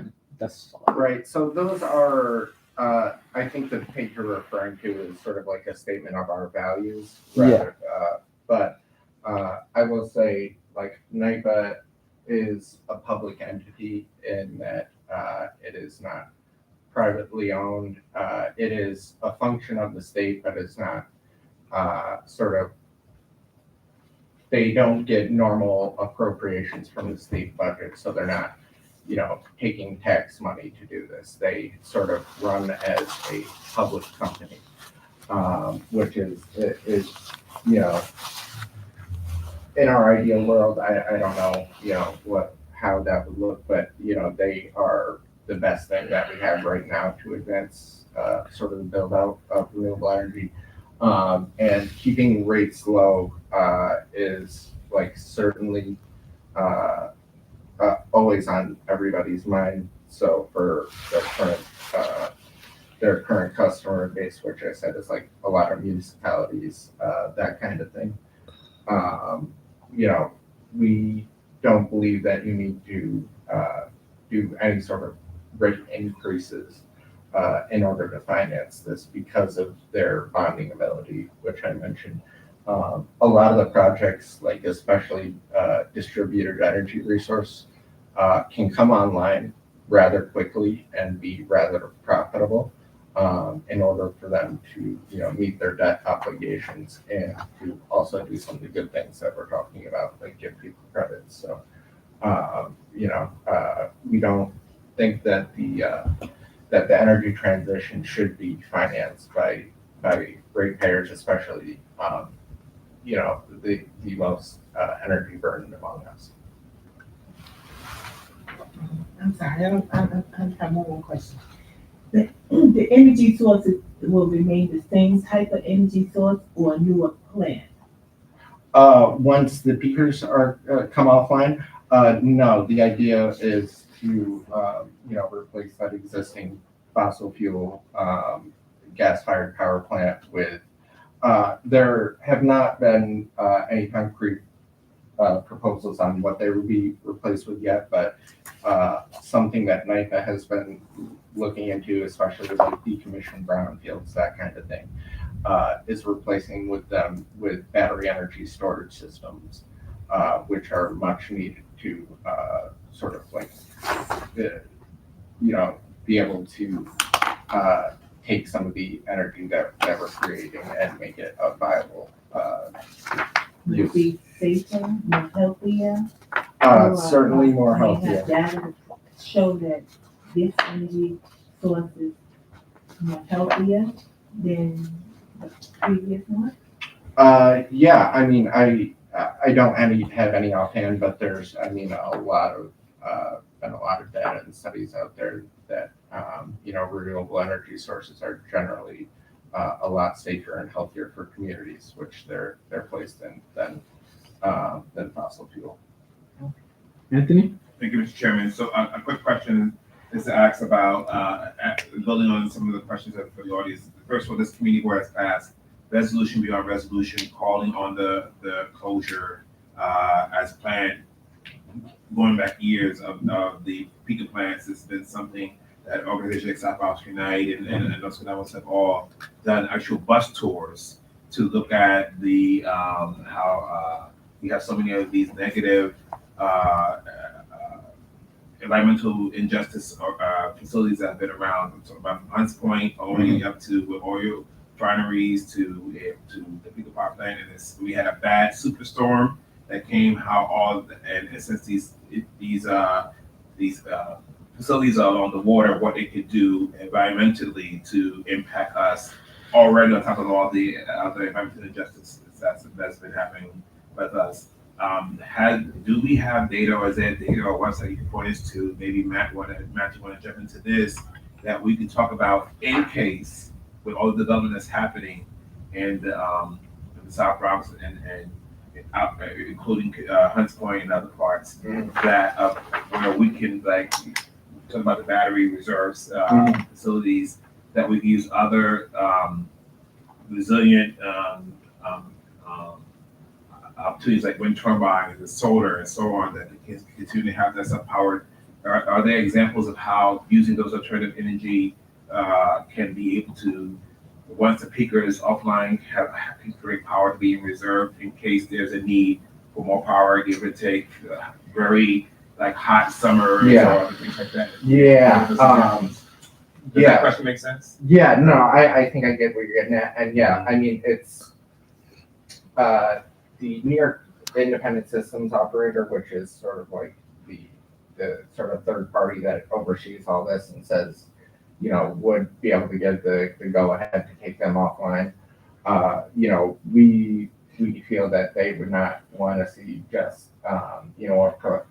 [SPEAKER 5] right. So those are, I think the page you're referring to is sort of like a statement of our values. Rather, yeah. But I will say, like, NIPA is a public entity in that it is not privately owned. It is a function of the state, but it's not sort of, they don't get normal appropriations from the state budget, so they're not, taking tax money to do this. They sort of run as a public company, which is in our ideal world, I don't know, how that would look, but they are the best thing that we have right now to advance sort of the build out of renewable energy. And keeping rates low is like certainly always on everybody's mind. So for their current customer base, which I said is like a lot of municipalities, that kind of thing. We don't believe that you need to do any sort of rate increases in order to finance this because of their bonding ability, which I mentioned. A lot of the projects, like especially distributed energy resource, can come online rather quickly and be rather profitable in order for them to meet their debt obligations and to also do some of the good things that we're talking about, like give people credits. So we don't think that the that the energy transition should be financed by ratepayers, especially, the most energy burdened among us.
[SPEAKER 4] I'm sorry, I have one more question. The energy sources will remain the same type of energy source or a newer plant?
[SPEAKER 5] Once the peakers are come offline, no, the idea is to replace that existing fossil fuel gas-fired power plant with. There have not been any concrete proposals on what they would be replaced with yet, but something that NIPA has been looking into, especially with like decommissioned brownfields, that kind of thing, is replacing them with battery energy storage systems, which are much needed to sort of like, be able to take some of the energy that we're creating and make it a viable
[SPEAKER 4] Would
[SPEAKER 5] use.
[SPEAKER 4] it be safer, more healthier? Or,
[SPEAKER 5] Certainly more
[SPEAKER 4] we
[SPEAKER 5] healthier.
[SPEAKER 4] have data to show that this energy source is more healthier than the previous one?
[SPEAKER 5] Yeah, I mean, I don't have any offhand, but there's, I mean, been a lot of data and studies out there that, renewable energy sources are generally a lot safer and healthier for communities, which they're placed in than fossil fuel.
[SPEAKER 7] Anthony?
[SPEAKER 2] Thank you, Mr. Chairman. So a quick question is to ask about, building on some of the questions for the audience. First of all, this community board has passed resolution beyond resolution calling on the closure as planned, going back years of the Pika plants. It's been something that organizations like South Bronx Unite and Los Canales have all done actual bus tours to look at the how we have so many of these negative environmental injustice facilities that have been around. I'm talking about from Hunts Point all the way up to oil refineries to the Pika power plant. And we had a bad superstorm that came. And since these facilities are along the water, what it could do environmentally to impact us already on top of all the other environmental injustice that's been happening with us. Do we have data, or is there data or website you can point us to? Maybe Matt, you want to jump into this, that we can talk about in case with all the development that's happening in the South Bronx and including Hunts Point and other parts, that where we can talking about the battery reserves facilities, that we can use other resilient opportunities like wind turbines and solar and so on, that can continue to have that self-powered. Are there examples of how using those alternative energy can be able to, once the peaker is offline, can create power to be in reserve in case there's a need for more power, give or take, very hot summer or things like that?
[SPEAKER 5] Yeah.
[SPEAKER 2] Does that question make sense?
[SPEAKER 5] Yeah, no, I think I get what you're getting at. And yeah, I mean, it's the New York Independent Systems Operator, which is sort of like the sort of third party that oversees all this and says, would be able to get the go ahead to take them offline. We feel that they would not want to see just a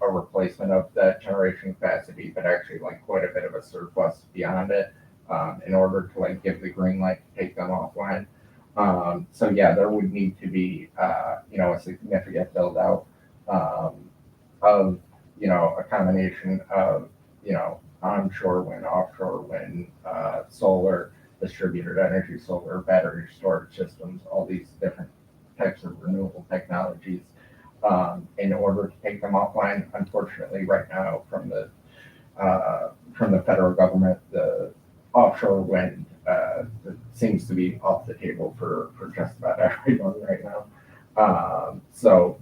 [SPEAKER 5] replacement of that generation capacity, but actually quite a bit of a surplus beyond it, in order to give the green light to take them offline. So yeah, there would need to be a significant build out of a combination of onshore wind, offshore wind, solar, distributed energy solar, battery storage systems, all these different types of renewable technologies, in order to take them offline. Unfortunately, right now, from the federal government, the offshore wind seems to be off the table for just about everyone right now. So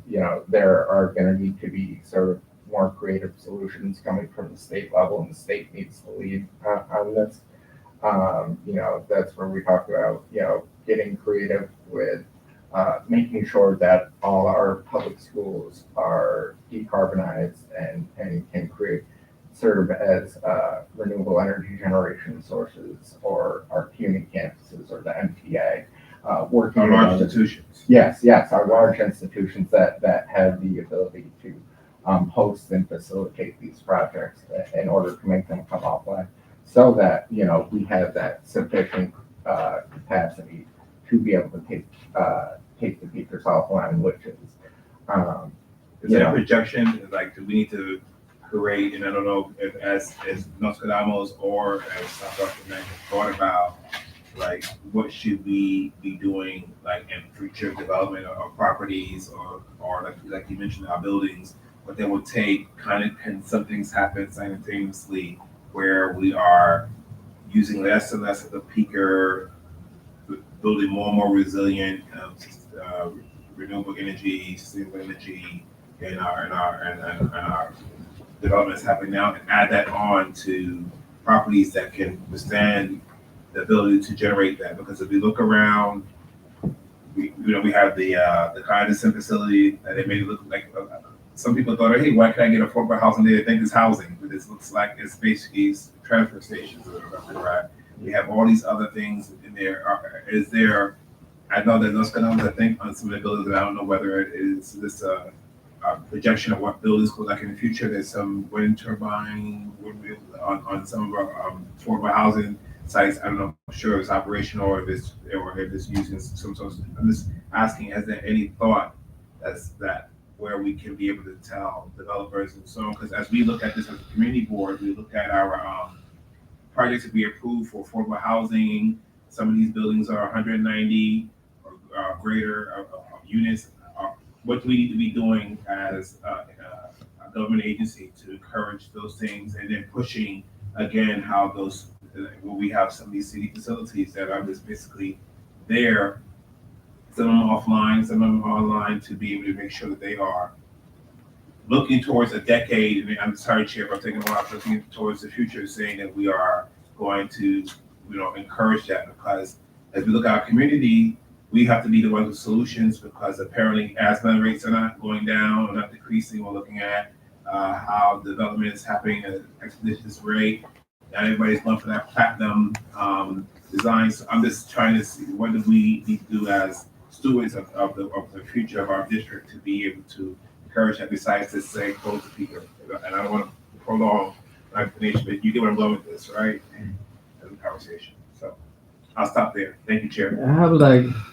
[SPEAKER 5] there are going to need to be sort of more creative solutions coming from the state level, and the state needs to lead on this. That's where we talk about getting creative with making sure that all our public schools are decarbonized and can create serve as renewable energy generation sources or our community campuses or the MTA. Working
[SPEAKER 2] Our
[SPEAKER 5] with
[SPEAKER 2] large
[SPEAKER 5] other-
[SPEAKER 2] institutions.
[SPEAKER 5] Yes, our large institutions that have the ability to host and facilitate these projects in order to make them come offline, so that we have that sufficient capacity to be able to take the peakers offline, which is
[SPEAKER 2] Is there a projection, like, do we need to create, and I don't know if as Nostradamus or as Dr. Mack has thought about, like, what should we be doing, like, in future development of properties or like you mentioned, our buildings, what they would take, can some things happen simultaneously where we are using less and less of the peaker, building more and more resilient, renewable energy, sustainable energy in our developments happening now, and add that on to properties that can withstand the ability to generate that. Because if we look around, we have the Condison facility that they made it look like. Some people thought, hey, why can't I get affordable housing there? They think it's housing, but it looks like it's basically transfer stations. Right? We have all these other things in there. Is there? I know that those I think on some of the buildings, and I don't know whether it is this projection of what buildings look like in the future. There's some wind turbine on some of our affordable housing sites. I don't know, I'm sure it's operational or if it's using some sort of. I'm just asking, has there any thought that where we can be able to tell developers and so on? Because as we look at this as a community board, we look at our projects that we approve for affordable housing. Some of these buildings are 190 or greater units. What do we need to be doing as a government agency to encourage those things, and then pushing again how those when we have some of these city facilities that are just basically there, some of them offline, some of them online, to be able to make sure that they are looking towards a decade. And I'm sorry, Chair, if I'm taking a while, looking towards the future, saying that we are going to encourage that, because as we look at our community, we have to be the ones with solutions, because apparently asthma rates are not going down or not decreasing. We're looking at how development is happening at an expeditious rate. Not everybody's going for that platinum design. So I'm just trying to see, what do we need to do as stewards of the future of our district to be able to encourage that, besides to say close the peaker. And I don't want to prolong my explanation, but you get where I'm going with this, right? As a conversation. So I'll stop there. Thank you, Chair.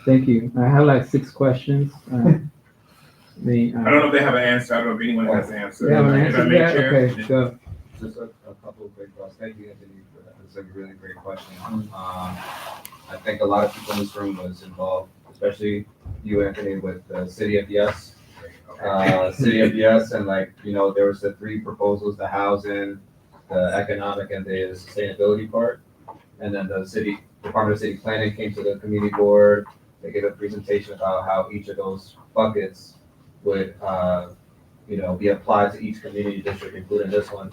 [SPEAKER 1] Thank you. I have like 6 questions.
[SPEAKER 2] I don't know if they have an answer. I don't know if anyone has an answer.
[SPEAKER 1] You have an
[SPEAKER 2] If I
[SPEAKER 1] answer
[SPEAKER 2] may,
[SPEAKER 1] to that?
[SPEAKER 2] Chair.
[SPEAKER 1] Okay, go.
[SPEAKER 6] Just a couple of quick thoughts. Thank you, Anthony, for that. That's a really great question. I think a lot of people in this room was involved, especially you, Anthony, with the City of Yes. City of Yes, and there was the 3 proposals: the housing, the economic, and the sustainability part. And then the Department of City Planning came to the community board. They gave a presentation about how each of those buckets would, be applied to each community district, including this one.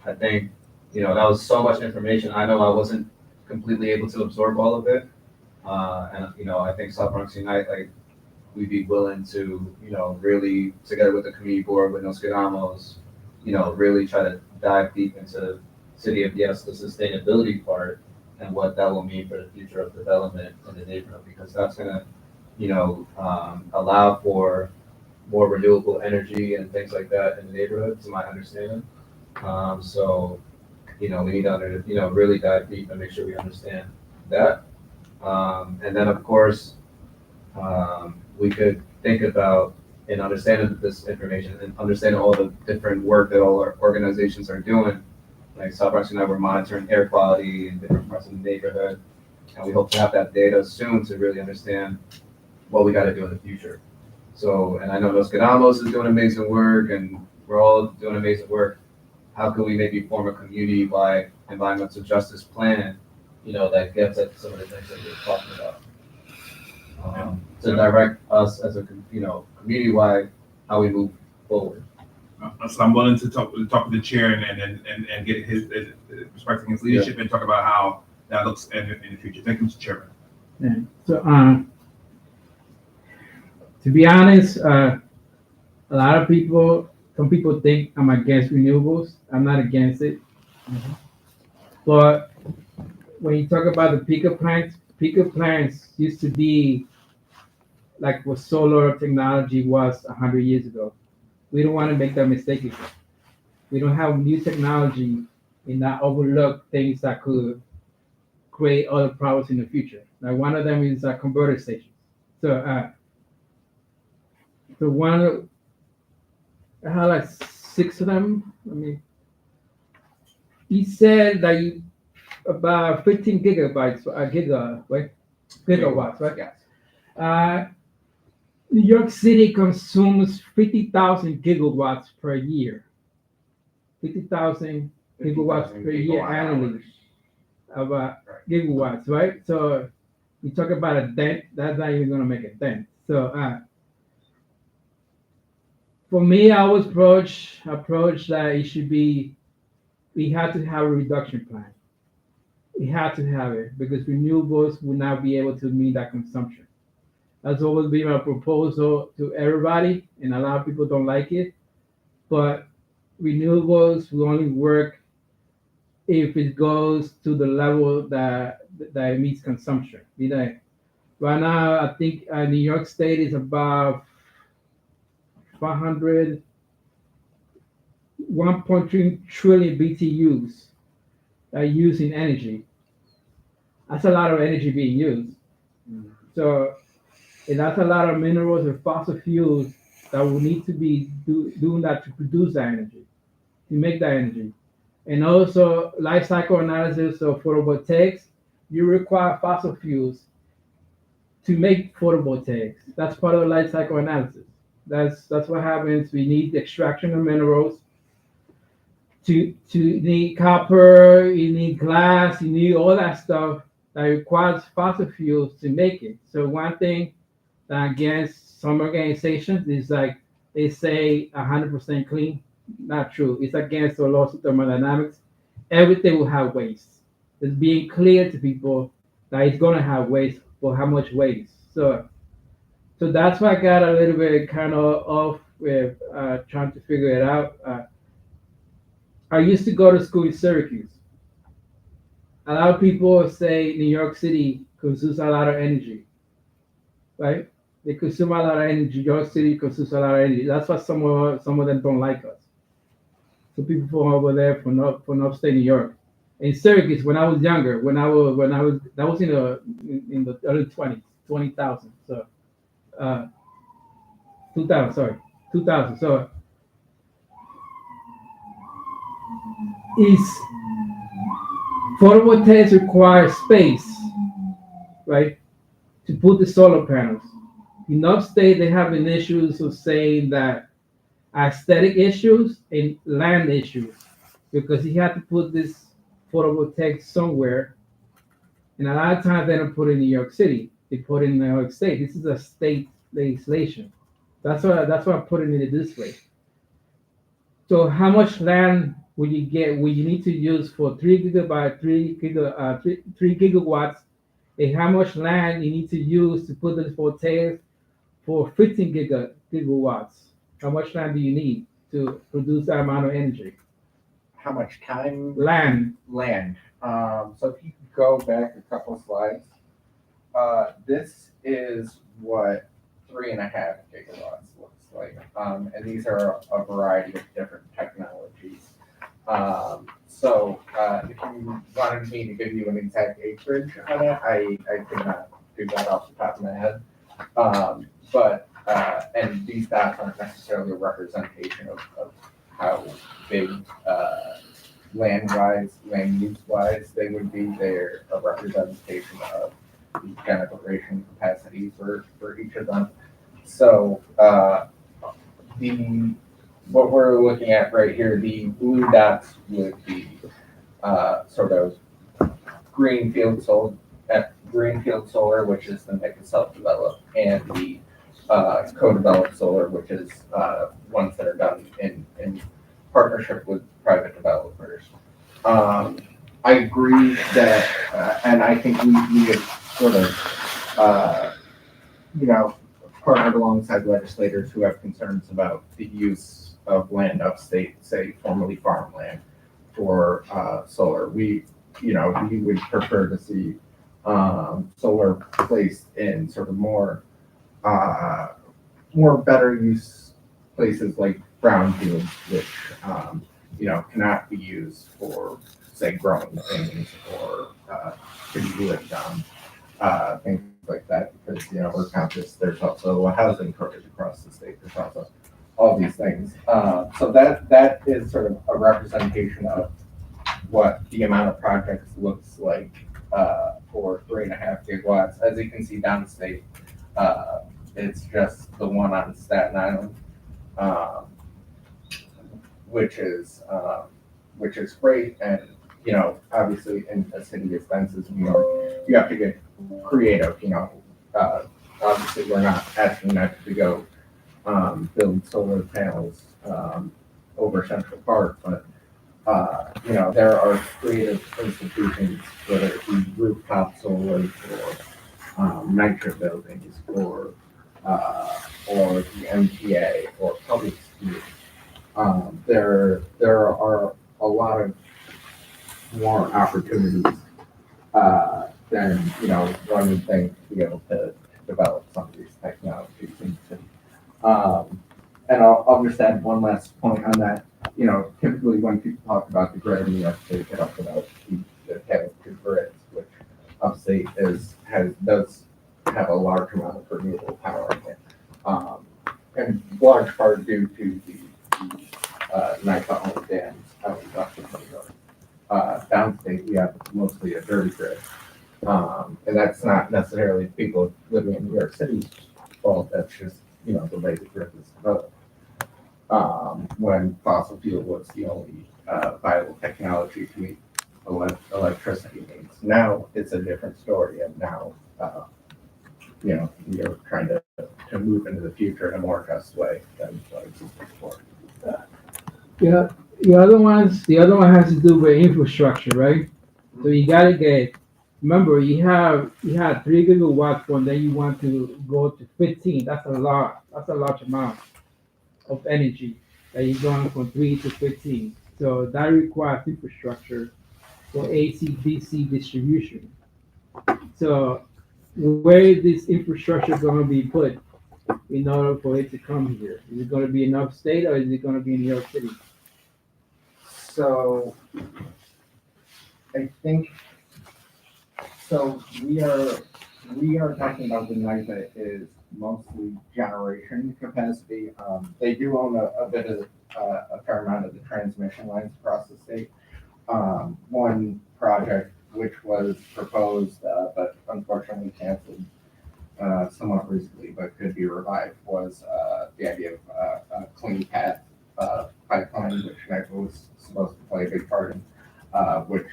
[SPEAKER 6] I think, that was so much information. I know I wasn't completely able to absorb all of it. And, I think South Bronx Unite, we'd be willing to, really, together with the community board, with Nostradamus, really try to dive deep into City of Yes, the sustainability part, and what that will mean for the future of development in the neighborhood, because that's gonna, allow for more renewable energy and things like that in the neighborhood, to my understanding. So, we need to, really dive deep and make sure we understand that. And then, of course, we could think about, in understanding this information and understanding all the different work that all our organizations are doing, like South Bronx United, we're monitoring air quality in different parts of the neighborhood, and we hope to have that data soon to really understand what we got to do in the future. So, and I know Nostradamus is doing amazing work, and we're all doing amazing work. How can we maybe form a community-wide environmental justice plan, that gets at some of the things that we're talking about? To direct us as a, community-wide, how we move forward.
[SPEAKER 2] So I'm willing to talk with the chair and get his respecting his leadership, and talk about how that looks in the future. Thank you, Mr. Chairman.
[SPEAKER 1] Yeah. So, to be honest, a lot of people some people think I'm against renewables. I'm not against it. But when you talk about the peaker plants used to be like what solar technology was 100 years ago. We don't want to make that mistake again. We don't have new technology and not overlook things that could create other problems in the future. Now, one of them is converter stations. So one, I had like 6 of them. I mean, he said that about 15 gigabytes, gigawatts, right?
[SPEAKER 5] Yes.
[SPEAKER 1] Uh, New York City consumes 50,000 gigawatts per year. 50,000 gigawatts per year
[SPEAKER 5] gigawatt
[SPEAKER 1] annually
[SPEAKER 5] hours.
[SPEAKER 1] of
[SPEAKER 5] Right.
[SPEAKER 1] gigawatts, right? So you talk about a dent, that's not even going to make a dent. So for me, I was approach that it should be, we have to have a reduction plan. We have to have it because renewables will not be able to meet that consumption. That's always been my proposal to everybody, and a lot of people don't like it. But renewables will only work if it goes to the level that it meets consumption. Right now, I think New York State is about 500, 1.3 trillion BTUs are used in energy. That's a lot of energy being used. So, and that's a lot of minerals and fossil fuels that will need to be doing that to produce that energy, to make that energy. And also, life cycle analysis of photovoltaics, you require fossil fuels to make photovoltaics. That's part of the life cycle analysis. That's what happens. We need the extraction of minerals. To need copper, you need glass, you need all that stuff that requires fossil fuels to make it. So one thing that against some organizations is like they say 100% clean. Not true. It's against the laws of thermodynamics. Everything will have waste. It's being clear to people that it's gonna have waste, but how much waste? So that's why I got a little bit kind of off with trying to figure it out. I used to go to school in Syracuse. A lot of people say New York City consumes a lot of energy, right? They consume a lot of energy. New York City consumes a lot of energy. That's why some of them don't like us. So people from over there from upstate New York. In Syracuse, when I was younger, when I was that was in the early 20s, 20,000. So 2000, sorry, 2000. So is photovoltaics require space, right, to put the solar panels. In upstate, they have an issues of saying that aesthetic issues and land issues because you have to put this photovoltaic somewhere. And a lot of times they don't put it in New York City. They put it in New York State. This is a state legislation. That's why I'm putting it this way. So how much land will you get? Will you need to use for 3 gigawatts? And how much land you need to use to put the photovoltaics for 15 gigawatts? How much land do you need to produce that amount of energy?
[SPEAKER 5] How much time?
[SPEAKER 1] Land.
[SPEAKER 5] Land. So if you could go back a couple slides, this is what 3.5 gigawatts looks like. And these are a variety of different technologies. So if you wanted me to give you an exact acreage on it, I could not do that off the top of my head. But and these dots aren't necessarily a representation of how big land-wise, land use-wise they would be. They're a representation of the generation capacity for each of them. So what we're looking at right here, the blue dots would be sort of greenfield solar, which is the mix of self-developed, and the co-developed solar, which is ones that are done in partnership with private developers. I agree that, and I think we have sort of, partnered alongside legislators who have concerns about the use of land upstate, say formerly farmland, for solar. We would prefer to see solar placed in sort of more better use places like brownfields, which cannot be used for, say, growing things or could be lived on, things like that. Because we're conscious there's also a housing shortage across the state. There's also all these things. So that is sort of a representation of what the amount of projects looks like for 3.5 gigawatts. As you can see downstate, it's just the one on Staten Island, which is great. And obviously in a city as dense as New York, you have to get creative. Obviously we're not asking that to go build solar panels over Central Park, but there are creative institutions, whether it be rooftop solar or nitrogen buildings or the MTA or public schools. There are a lot of more opportunities than one would think to be able to develop some of these technologies in the city. And I'll just add one last point on that. Typically when people talk about the grid in New York, they get up about the tale of two grids, which upstate does have a large amount of renewable power in it, and large part due to the NIPA-owned dams out in Western New York. Downstate, we have mostly a dirty grid, and that's not necessarily people living in New York City's fault. That's just the way the grid is developed. When fossil fuel was the only viable technology to meet electricity needs. Now it's a different story, and now we are trying to move into the future in a more just way than what existed before.
[SPEAKER 1] Yeah, the other one has to do with infrastructure, right? So you gotta remember you had 3 gigawatts, and then you want to go to 15. That's a large amount of energy that you're going from 3 to 15. So that requires infrastructure for AC DC distribution. So where is this infrastructure going to be put in order for it to come here? Is it going to be in upstate or is it going to be in New York City?
[SPEAKER 5] So I think we are talking about the NIPA is mostly generation capacity. They do own a bit of a fair amount of the transmission lines across the state. One project which was proposed but unfortunately canceled somewhat recently, but could be revived, was the idea of a clean path pipeline, which NIPA was supposed to play a big part in,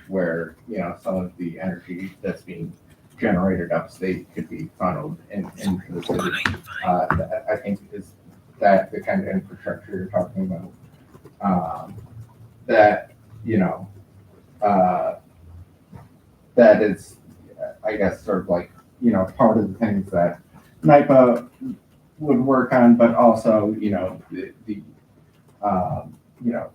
[SPEAKER 5] where some of the energy that's being generated upstate could be funneled into the city. I think is that the kind of infrastructure you're talking about. That that is, I guess, sort of like part of the things that NIPA would work on, but also the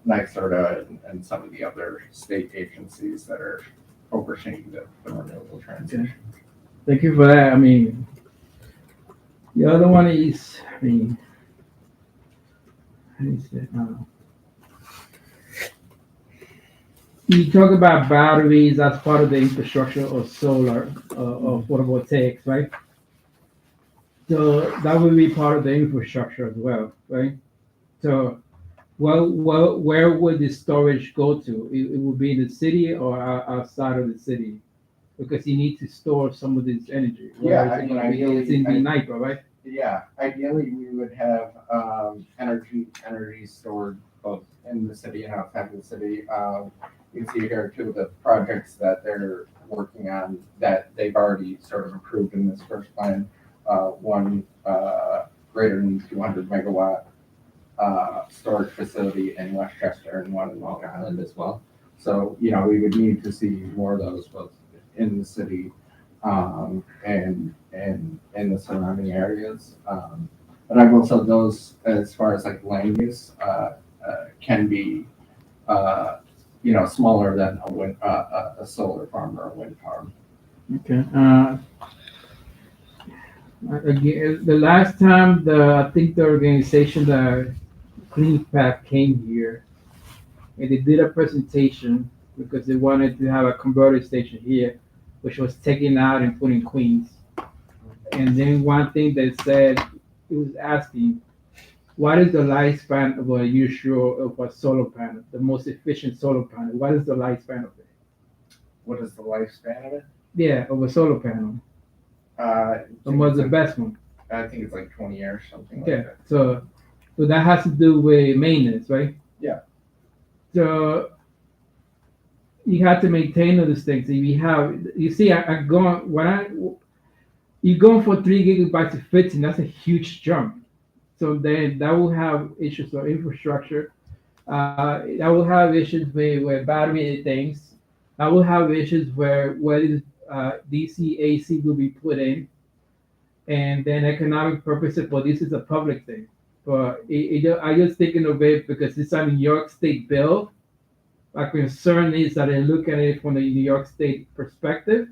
[SPEAKER 5] NYSERDA and some of the other state agencies that are overseeing the renewable transition.
[SPEAKER 1] Thank you for that. I mean, the other one is, how do you say, you talk about batteries as part of the infrastructure of solar or photovoltaics, right? So that would be part of the infrastructure as well, right? So, where would the storage go to? It would be in the city or outside of the city, because you need to store some of this energy.
[SPEAKER 5] Yeah,
[SPEAKER 1] It's in the NIPA, right?
[SPEAKER 5] Yeah, ideally we would have energy stored both in the city and outside of the city. You can see here two of the projects that they're working on that they've already sort of approved in this first plan. One greater than 200 megawatt storage facility in Westchester and one in Long Island as well. So we would need to see more of those both in the city and in the surrounding areas. But I will say those, as far as like land use, can be, smaller than a solar farm or a wind farm.
[SPEAKER 1] Okay. Again, the last time I think the organization, the Clean Path came here, and they did a presentation because they wanted to have a converter station here, which was taken out and put in Queens. And then one thing they said, it was asking, what is the lifespan of a usual of a solar panel, the most efficient solar panel? What is the lifespan of it?
[SPEAKER 5] What is the lifespan of it?
[SPEAKER 1] Yeah, of a solar panel. And what's the best one?
[SPEAKER 5] I think it's like 20 years, something like
[SPEAKER 1] Yeah.
[SPEAKER 5] that.
[SPEAKER 1] So that has to do with maintenance, right?
[SPEAKER 5] Yeah.
[SPEAKER 1] So you have to maintain all these things. If you see, you're going for 3 gigabytes to 15, that's a huge jump. So then that will have issues of infrastructure. That will have issues with battery things. That will have issues where DC AC will be put in, and then economic purposes. But this is a public thing. But I just thinking of it because it's a New York State bill. My concern is that I look at it from the New York State perspective.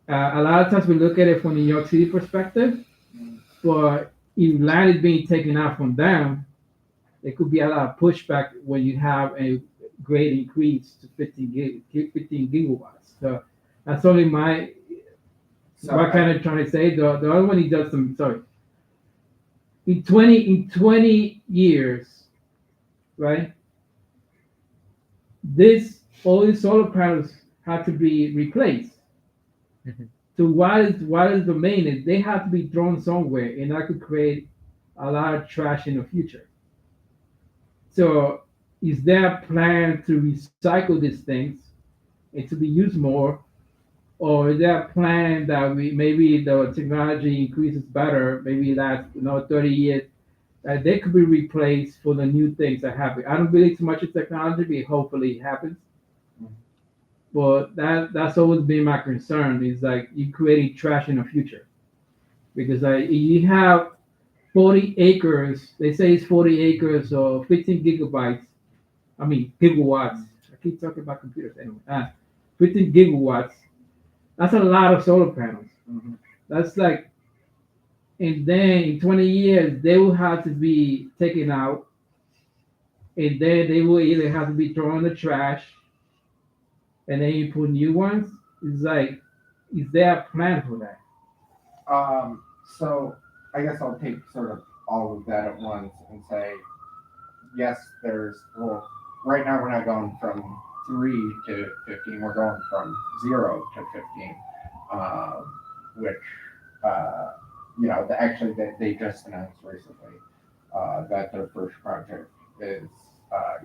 [SPEAKER 1] A lot of times we look at it from the New York City perspective, but if land is being taken out from them, there could be a lot of pushback when you have a great increase to 15 gigawatts. So that's only what kind of trying to say. The other one he does sorry. In 20 years, right? All these solar panels have to be replaced.
[SPEAKER 7] Mhm.
[SPEAKER 1] So what is the maintenance? They have to be thrown somewhere, and that could create a lot of trash in the future. So is there a plan to recycle these things and to be used more? Or is there a plan that maybe the technology increases better, maybe last 30 years, that they could be replaced for the new things that happen? I don't believe too much in technology, but hopefully it happens. But that's always been my concern, is like you creating trash in the future. Because you have 40 acres, they say it's 40 acres or 15 gigawatts. I keep talking about computers anyway. 15 gigawatts. That's a lot of solar panels.
[SPEAKER 5] Mhm.
[SPEAKER 1] That's like, and then in 20 years, they will have to be taken out. And then they will either have to be thrown in the trash, and then you put new ones. It's like, is there a plan for that?
[SPEAKER 5] So I guess I'll take sort of all of that at once and say, yes, right now we're not going from 3 to 15, we're going from 0 to 15, which, actually they just announced recently that their first project is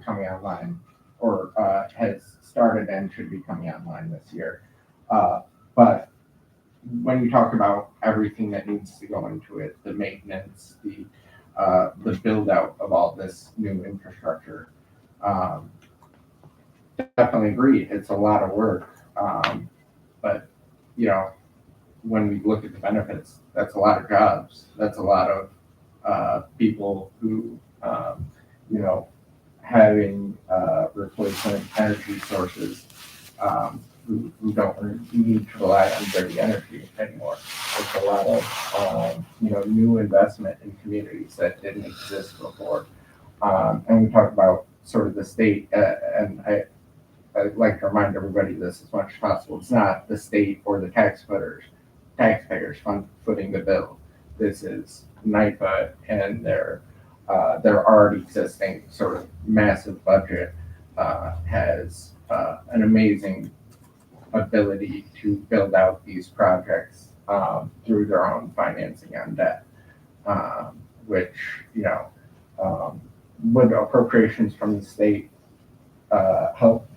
[SPEAKER 5] coming online, or has started and should be coming online this year. But when you talk about everything that needs to go into it, the maintenance, the build out of all this new infrastructure, definitely agree. It's a lot of work. But when we look at the benefits, that's a lot of jobs. That's a lot of people who, having replacement energy sources, who don't need to rely on dirty energy anymore. It's a lot of new investment in communities that didn't exist before. And we talk about sort of the state, and I'd like to remind everybody this as much as possible. It's not the state or the taxpayers footing the bill. This is NYPA and their already existing sort of massive budget has an amazing ability to build out these projects through their own financing on debt, which would appropriations from the state help?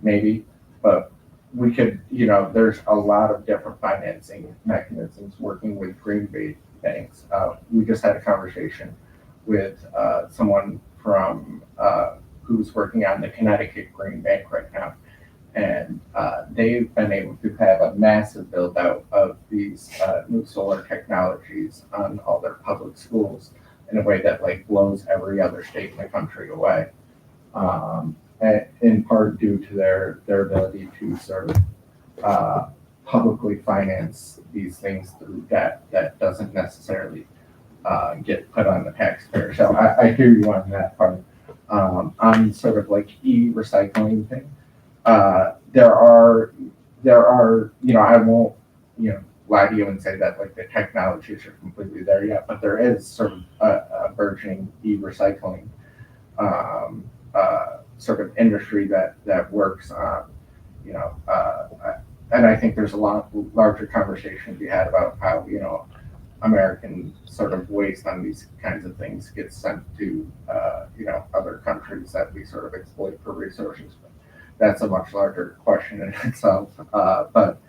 [SPEAKER 5] Maybe, but we could, there's a lot of different financing mechanisms working with green banks. We just had a conversation with someone from who's working on the Connecticut Green Bank right now, and they've been able to have a massive build out of these new solar technologies on all their public schools in a way that like blows every other state in the country away. And in part due to their ability to sort of publicly finance these things through debt that doesn't necessarily get put on the taxpayer. So I hear you on that part. On sort of like e-recycling thing, there are, I won't, lie to you and say that like the technologies are completely there yet, but there is sort of a burgeoning e-recycling sort of industry that works on, and I think there's a lot larger conversation to be had about how, American sort of waste on these kinds of things gets sent to, other countries that we sort of exploit for resources. But that's a much larger question in itself. But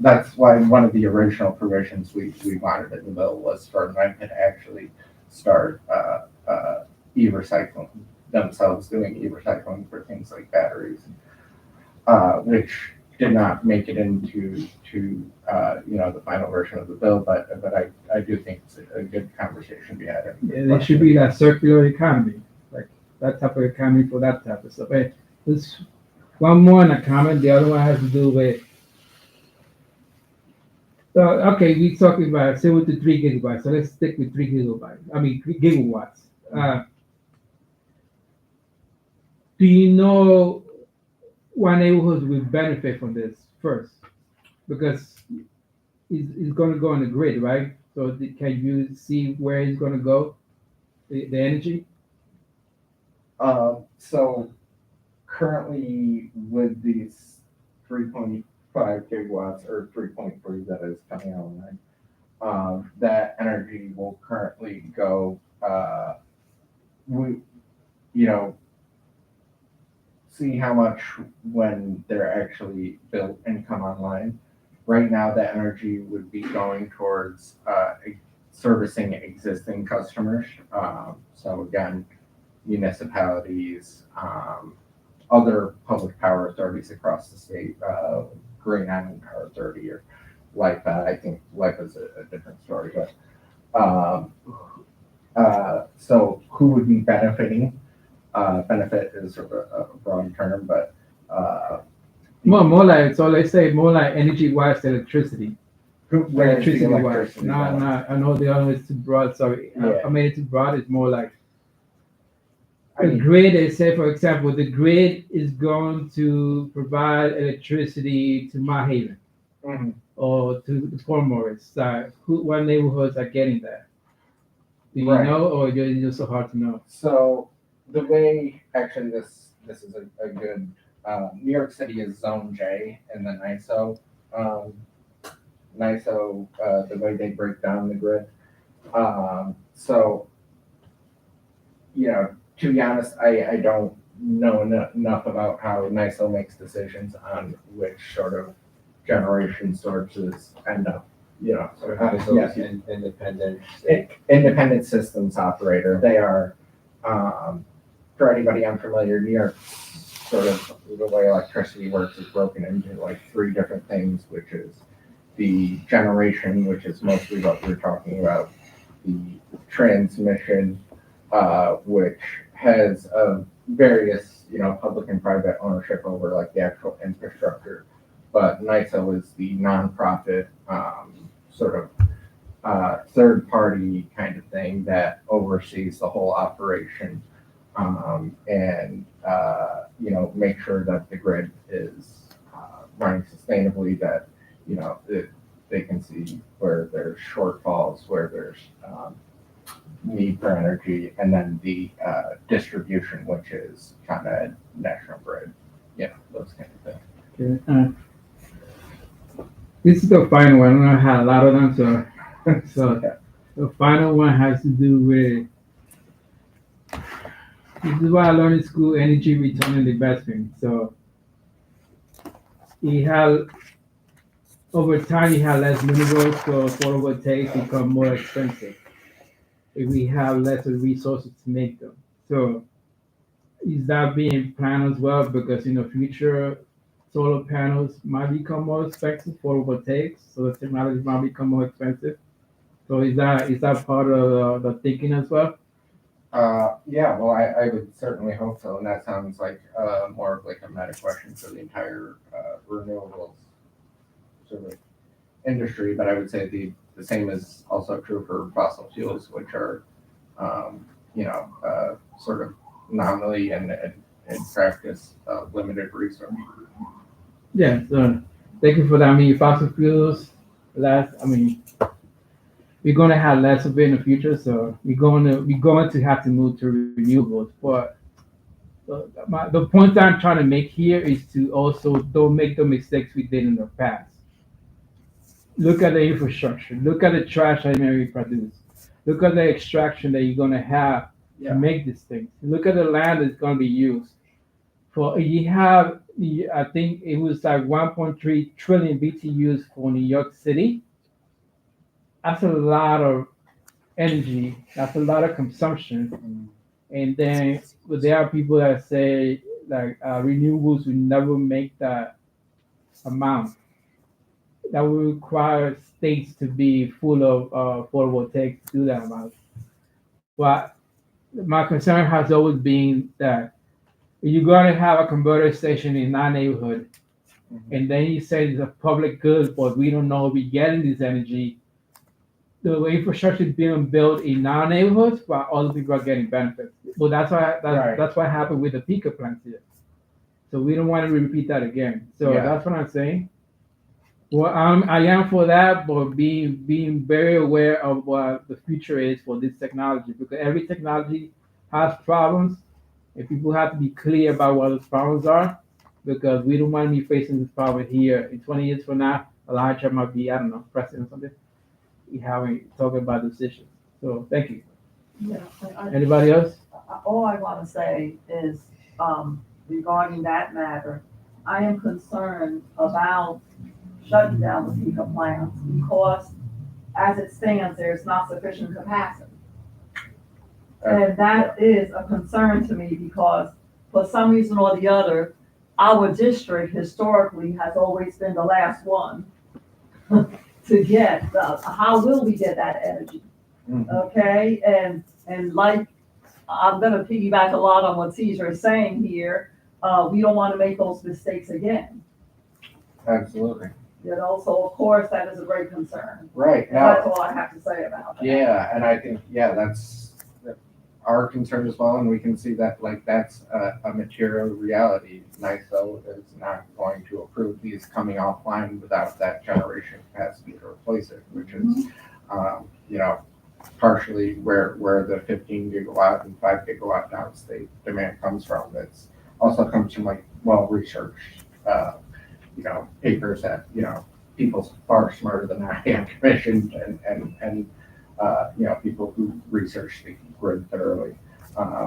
[SPEAKER 5] that's why one of the original provisions we wanted in the bill was for NICA to actually start e-recycling themselves, doing e-recycling for things like batteries, which did not make it into the final version of the bill, but I do think it's a good conversation to be had.
[SPEAKER 1] Yeah, there should be that circular economy, like that type of economy for that type of stuff. Hey, there's one more in a comment. The other one has to do with. So okay, we're talking about 7 to 3 gigabytes. So let's stick with 3 gigabytes. I mean gigawatts. Do you know what neighborhoods will benefit from this first? Because it's going to go on the grid, right? So can you see where it's going to go, the energy?
[SPEAKER 5] So currently with these 3.5 gigawatts or 3.3 that is coming online, that energy will currently go, see how much when they're actually built and come online. Right now, the energy would be going towards servicing existing customers. So again, municipalities, other public power authorities across the state, Green Island Power Authority or LIPA. I think LIPA is a different story, but so who would be benefiting? Benefit is sort of a broad term, but
[SPEAKER 1] more like, so let's say more like energy wise electricity. Electricity wise. No, I know the other is too broad. Sorry,
[SPEAKER 5] Yeah.
[SPEAKER 1] I made it too broad. It's more like the grid is, say for example, the grid is going to provide electricity to Mount Haven or to the Port Morris. What neighborhoods are getting that? Do you know, or is it just so hard to know?
[SPEAKER 5] So the way, actually, this is a good. New York City is Zone J in the NISO. The way they break down the grid. So, to be honest, I don't know enough about how NISO makes decisions on which sort of generation sources end up.
[SPEAKER 6] So NISO is an independent
[SPEAKER 5] Independent systems operator. They are, for anybody unfamiliar, New York sort of the way electricity works is broken into like 3 different things, which is the generation, which is mostly what we're talking about, the transmission, which has various, public and private ownership over like the actual infrastructure. But NISO is the nonprofit sort of third party kind of thing that oversees the whole operation and make sure that the grid is running sustainably, that they can see where there's shortfalls, where there's need for energy, and then the distribution, which is kind of national grid, those kind of things.
[SPEAKER 1] Okay. This is the final one. I don't know how a lot of them, so
[SPEAKER 5] Okay.
[SPEAKER 1] the final one has to do with. This is why I learned in school energy return on investment. So over time you have less minerals, so photovoltaics become more expensive if we have lesser resources to make them. So is that being planned as well? Because future solar panels might become more expensive, photovoltaics, so the technology might become more expensive. So is that part of the thinking as well?
[SPEAKER 5] Yeah, well, I would certainly hope so, and that sounds like, more of like a meta question for the entire, renewables sort of industry, but I would say the same is also true for fossil fuels, which are, sort of nominally and in practice, limited resource.
[SPEAKER 1] Yeah. So thank you for that. I mean, fossil fuels. We're going to have less of it in the future, so we're going to have to move to renewables. But the point that I'm trying to make here is to also don't make the mistakes we did in the past. Look at the infrastructure. Look at the trash that we produce. Look at the extraction that you're going to have
[SPEAKER 5] Yeah.
[SPEAKER 1] to make these things. Look at the land that's going to be used. I think it was like 1.3 trillion BTUs for New York City. That's a lot of energy. That's a lot of consumption. And then there are people that say like renewables will never make that amount. That will require states to be full of photovoltaics to do that amount. But my concern has always been that you're going to have a converter station in our neighborhood, and then you say it's a public good, but we don't know if we're getting this energy. The infrastructure is being built in our neighborhoods while other people are getting benefits. Well,
[SPEAKER 5] Right.
[SPEAKER 1] that's what happened with the Pico plants here. So we don't want to repeat that again. So
[SPEAKER 5] Yeah.
[SPEAKER 1] that's what I'm saying. Well, I am for that, but being very aware of what the future is for this technology, because every technology has problems, and people have to be clear about what those problems are, because we don't want to be facing this problem here in 20 years from now. Elijah might be, I don't know, president or something. We haven't talking about this issue. So thank you.
[SPEAKER 3] Yeah,
[SPEAKER 1] Anybody else?
[SPEAKER 3] all I want to say is, regarding that matter, I am concerned about shutting down the Pico plants because as it stands, there's not sufficient capacity. And that is a concern to me because for some reason or the other, our district historically has always been the last one to get how will we get that energy? Okay, and like, I'm gonna piggyback a lot on what Caesar is saying here. We don't want to make those mistakes again,
[SPEAKER 5] Absolutely.
[SPEAKER 3] so of course, that is a great concern.
[SPEAKER 5] Right,
[SPEAKER 3] And
[SPEAKER 5] now,
[SPEAKER 3] that's all I have to say about that.
[SPEAKER 5] yeah, and I think, that's our concern as well, and we can see that, like, that's a material reality. NISO is not going to approve these coming offline without that generation capacity to replace it, which is, partially where the 15 gigawatt and 5 gigawatt downstate demand comes from. It's also comes from like well-researched, papers that, people far smarter than I am commissioned and people who research the grid thoroughly,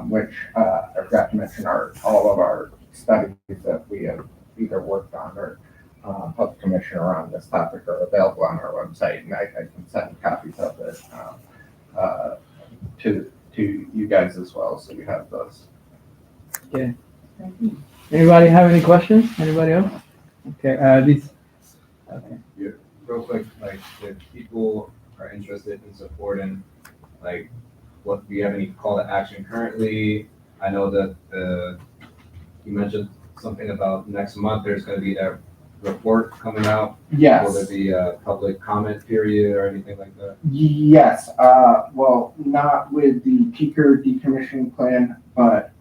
[SPEAKER 5] which I forgot to mention are all of our studies that we have either worked on or helped commission around this topic are available on our website, and I can send copies of it to you guys as well, so you have those.
[SPEAKER 1] Okay. Anybody have any questions? Anybody else? Okay. Okay.
[SPEAKER 6] Real quick, like if people are interested in supporting, like, what do you have any call to action currently? I know that you mentioned something about next month. There's going to be that report coming out.
[SPEAKER 5] Yes.
[SPEAKER 6] Will there be a public comment period or anything like that?
[SPEAKER 5] Yes, well, not with the peaker decommissioning plan, but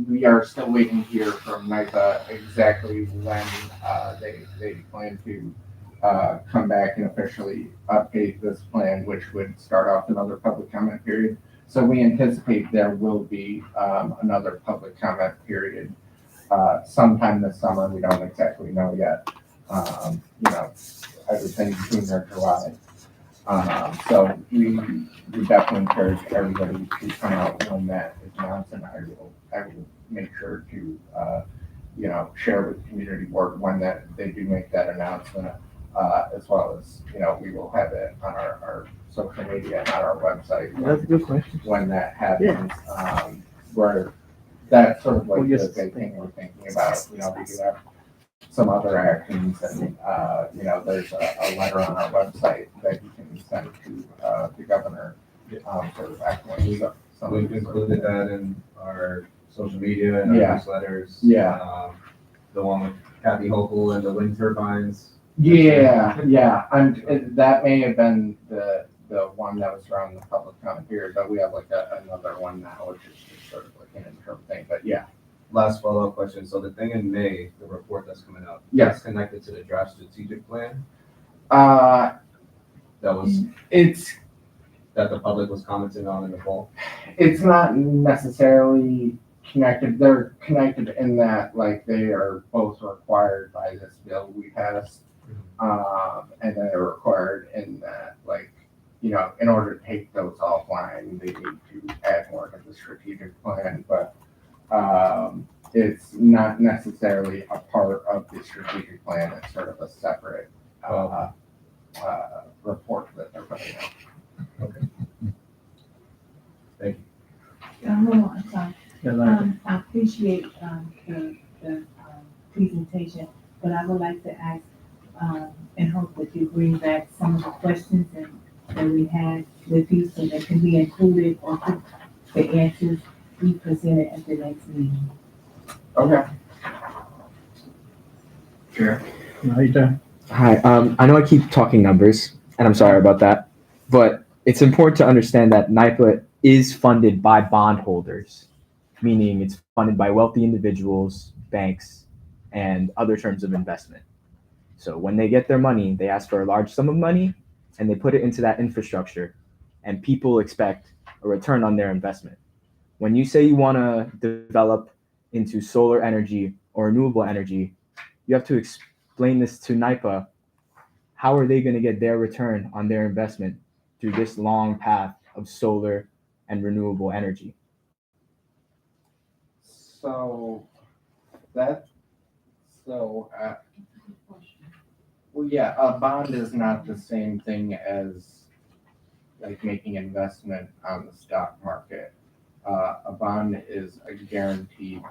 [SPEAKER 5] we are still waiting to hear from NIPA exactly when they plan to come back and officially update this plan, which would start off another public comment period. So we anticipate there will be another public comment period sometime this summer. We don't exactly know yet. I would think June or July. So we definitely encourage everybody to come out when that is announced, and I will make sure to share with the community board when that they do make that announcement, as well as we will have it on our social media and on our website.
[SPEAKER 1] That's a good question.
[SPEAKER 5] When that happens, where that's sort of like
[SPEAKER 1] yes.
[SPEAKER 5] the big thing we're thinking about. We do have some other actions, and there's a letter on our website that you can send
[SPEAKER 6] We've included that in our social media and our
[SPEAKER 5] Yeah.
[SPEAKER 6] newsletters.
[SPEAKER 5] Yeah.
[SPEAKER 6] The one with Kathy Hochul and the wind turbines.
[SPEAKER 5] Yeah, that may have been the one that was around the public comment period, but we have like another one now, which is just sort of like an interim thing, but yeah.
[SPEAKER 6] Last follow-up question. So the thing in May, the report that's coming out,
[SPEAKER 5] Yes.
[SPEAKER 6] that's connected to the draft strategic plan
[SPEAKER 5] Uh,
[SPEAKER 6] that was,
[SPEAKER 5] it's,
[SPEAKER 6] that the public was commenting on in the fall.
[SPEAKER 5] it's not necessarily connected, they're connected in that, like, they are both required by this bill we passed. And then they're required in that, like, you know, in order to take those offline, they need to add more to the strategic plan, but it's not necessarily a part of the strategic plan, it's sort of a separate report that they're putting out.
[SPEAKER 4] Hold on, I'm sorry.
[SPEAKER 1] Yeah, like-
[SPEAKER 4] I appreciate, the presentation, but I would like to ask, and hope that you bring back some of the questions that we had with you so that can be included or could the answers be presented at the next meeting.
[SPEAKER 5] Okay.
[SPEAKER 1] Later.
[SPEAKER 7] Hi, I know I keep talking numbers, and I'm sorry about that, but it's important to understand that NIPA is funded by bondholders, meaning it's funded by wealthy individuals, banks, and other terms of investment. So when they get their money, they ask for a large sum of money, and they put it into that infrastructure, and people expect a return on their investment. When you say you want to develop into solar energy or renewable energy, you have to explain this to NIPA. How are they going to get their return on their investment through this long path of solar and renewable energy?
[SPEAKER 5] So well, yeah, a bond is not the same thing as like making investment on the stock market. A bond is a guaranteed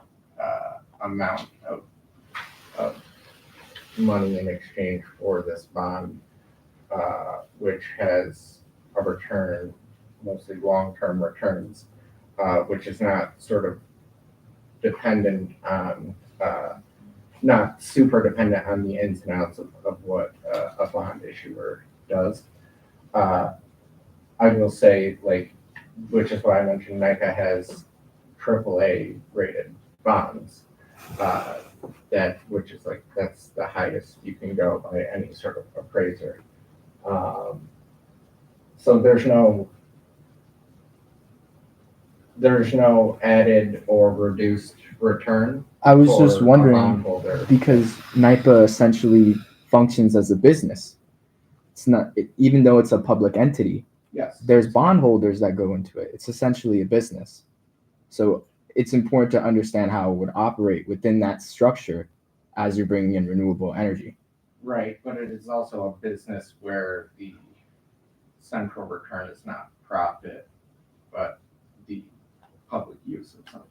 [SPEAKER 5] amount of money in exchange for this bond, which has a return, mostly long-term returns, which is not sort of dependent on, not super dependent on the ins and outs of what a bond issuer does. I will say, like, which is why I mentioned NICA has AAA rated bonds, which is like, that's the highest you can go by any sort of appraiser. So there's no added or reduced return.
[SPEAKER 7] I was just
[SPEAKER 5] for a
[SPEAKER 7] wondering,
[SPEAKER 5] bondholder.
[SPEAKER 7] because NIPA essentially functions as a business. It's not, even though it's a public entity,
[SPEAKER 5] Yes.
[SPEAKER 7] there's bondholders that go into it. It's essentially a business. So it's important to understand how it would operate within that structure as you're bringing in renewable energy.
[SPEAKER 5] Right, but it is also a business where the central return is not profit, but the public use of something.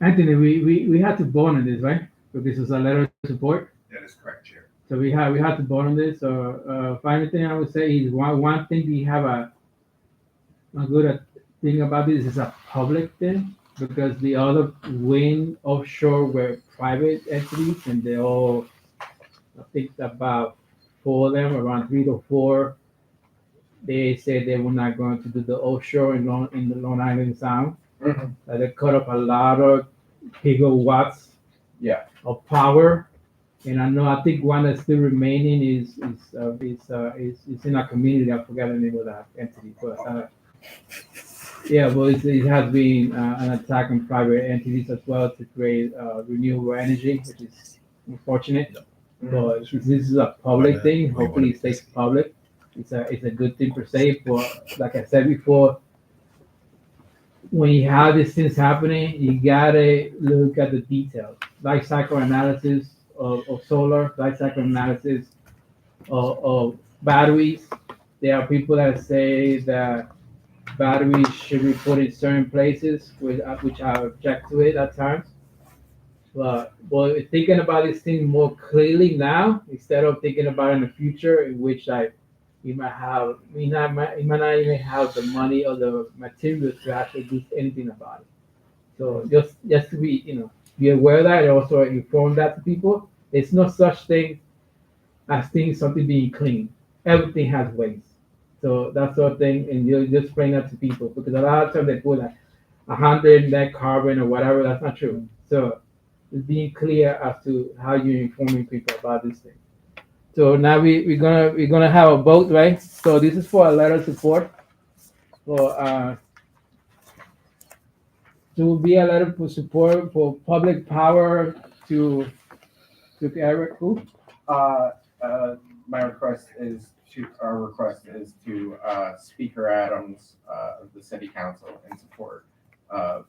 [SPEAKER 1] Anthony, we had to vote on this, right? So this is a letter of support.
[SPEAKER 2] That is correct, Chair.
[SPEAKER 1] So we had to vote on this. So final thing I would say is one thing we have a good thing about this is a public thing, because the other wind offshore were private entities, and they all, I think about 4 of them, around 3 to 4, they said they were not going to do the offshore in the Long Island Sound. They cut up a lot of gigawatts of power. And I think one that's still remaining is in a community. I forgot the name of that entity, but it has been an attack on private entities as well to create renewable energy, which is unfortunate. But this is a public thing. Hopefully, it stays public. It's a good thing per se. But like I said before, when you have these things happening, you gotta look at the details. Life cycle analysis of solar, life cycle analysis of batteries. There are people that say that batteries should be put in certain places, which I object to it at times. Well, thinking about this thing more clearly now instead of thinking about in the future, in which like you might have, you might not even have the money or the materials to actually do anything about it. So just to be, be aware of that and also inform that to people. It's no such thing as something being clean. Everything has waste. So that's sort of thing, and you just explain that to people because a lot of times they put like 100 net carbon or whatever. That's not true. So just being clear as to how you're informing people about this thing. So now we're gonna have a vote, right? So this is for a letter of support for to be a letter of support for public power to Eric who?
[SPEAKER 5] Uh, my request is to Speaker Adams of the City Council in support of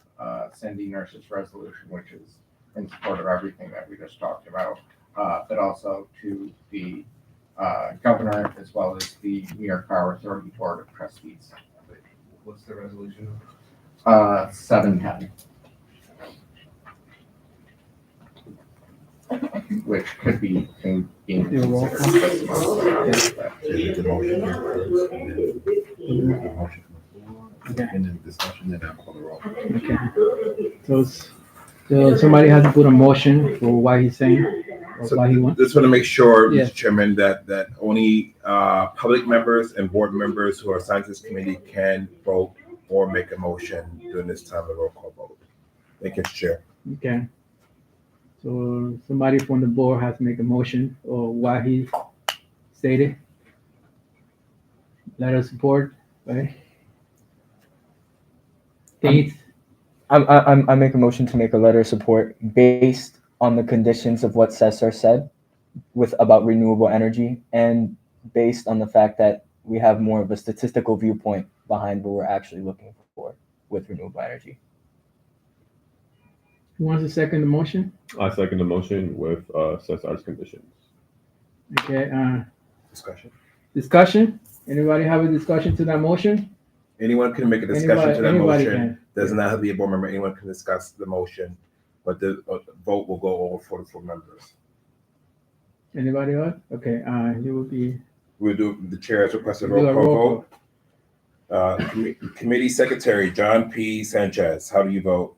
[SPEAKER 5] Cindy Nurse's resolution, which is in support of everything that we just talked about, but also to the governor as well as the New York Power Authority Board of Trustees.
[SPEAKER 6] What's the resolution?
[SPEAKER 5] 710. Which could be being considered this month.
[SPEAKER 2] The motion first, and then the motion from the floor, and then discussion, then I'll call the roll.
[SPEAKER 1] Okay. So somebody has to put a motion for what he's saying or
[SPEAKER 2] So
[SPEAKER 1] what he wants.
[SPEAKER 2] just want to make sure,
[SPEAKER 1] Yeah.
[SPEAKER 2] Mr. Chairman, that only public members and board members who are assigned to this committee can vote or make a motion during this time of roll call vote. Thank you, Mr. Chair.
[SPEAKER 1] Okay. So somebody from the board has to make a motion or what he stated. Letter of support, right? Dates.
[SPEAKER 7] I make a motion to make a letter of support based on the conditions of what Cesar said about renewable energy and based on the fact that we have more of a statistical viewpoint behind what we're actually looking for with renewable energy.
[SPEAKER 1] Who wants to second the motion?
[SPEAKER 8] I second the motion with Cesar's conditions.
[SPEAKER 1] Okay,
[SPEAKER 2] Discussion.
[SPEAKER 1] discussion? Anybody have a discussion to that motion?
[SPEAKER 2] Anyone can make a discussion to that
[SPEAKER 1] Anybody
[SPEAKER 2] motion.
[SPEAKER 1] can.
[SPEAKER 2] Doesn't have to be a board member. Anyone can discuss the motion, but the vote will go over 44 members.
[SPEAKER 1] Anybody else? Okay, it will be.
[SPEAKER 2] We'll do, the chair has requested a
[SPEAKER 1] Do
[SPEAKER 2] roll
[SPEAKER 1] a
[SPEAKER 2] call
[SPEAKER 1] roll
[SPEAKER 2] vote. Committee Secretary, John P. Sanchez, how do you vote?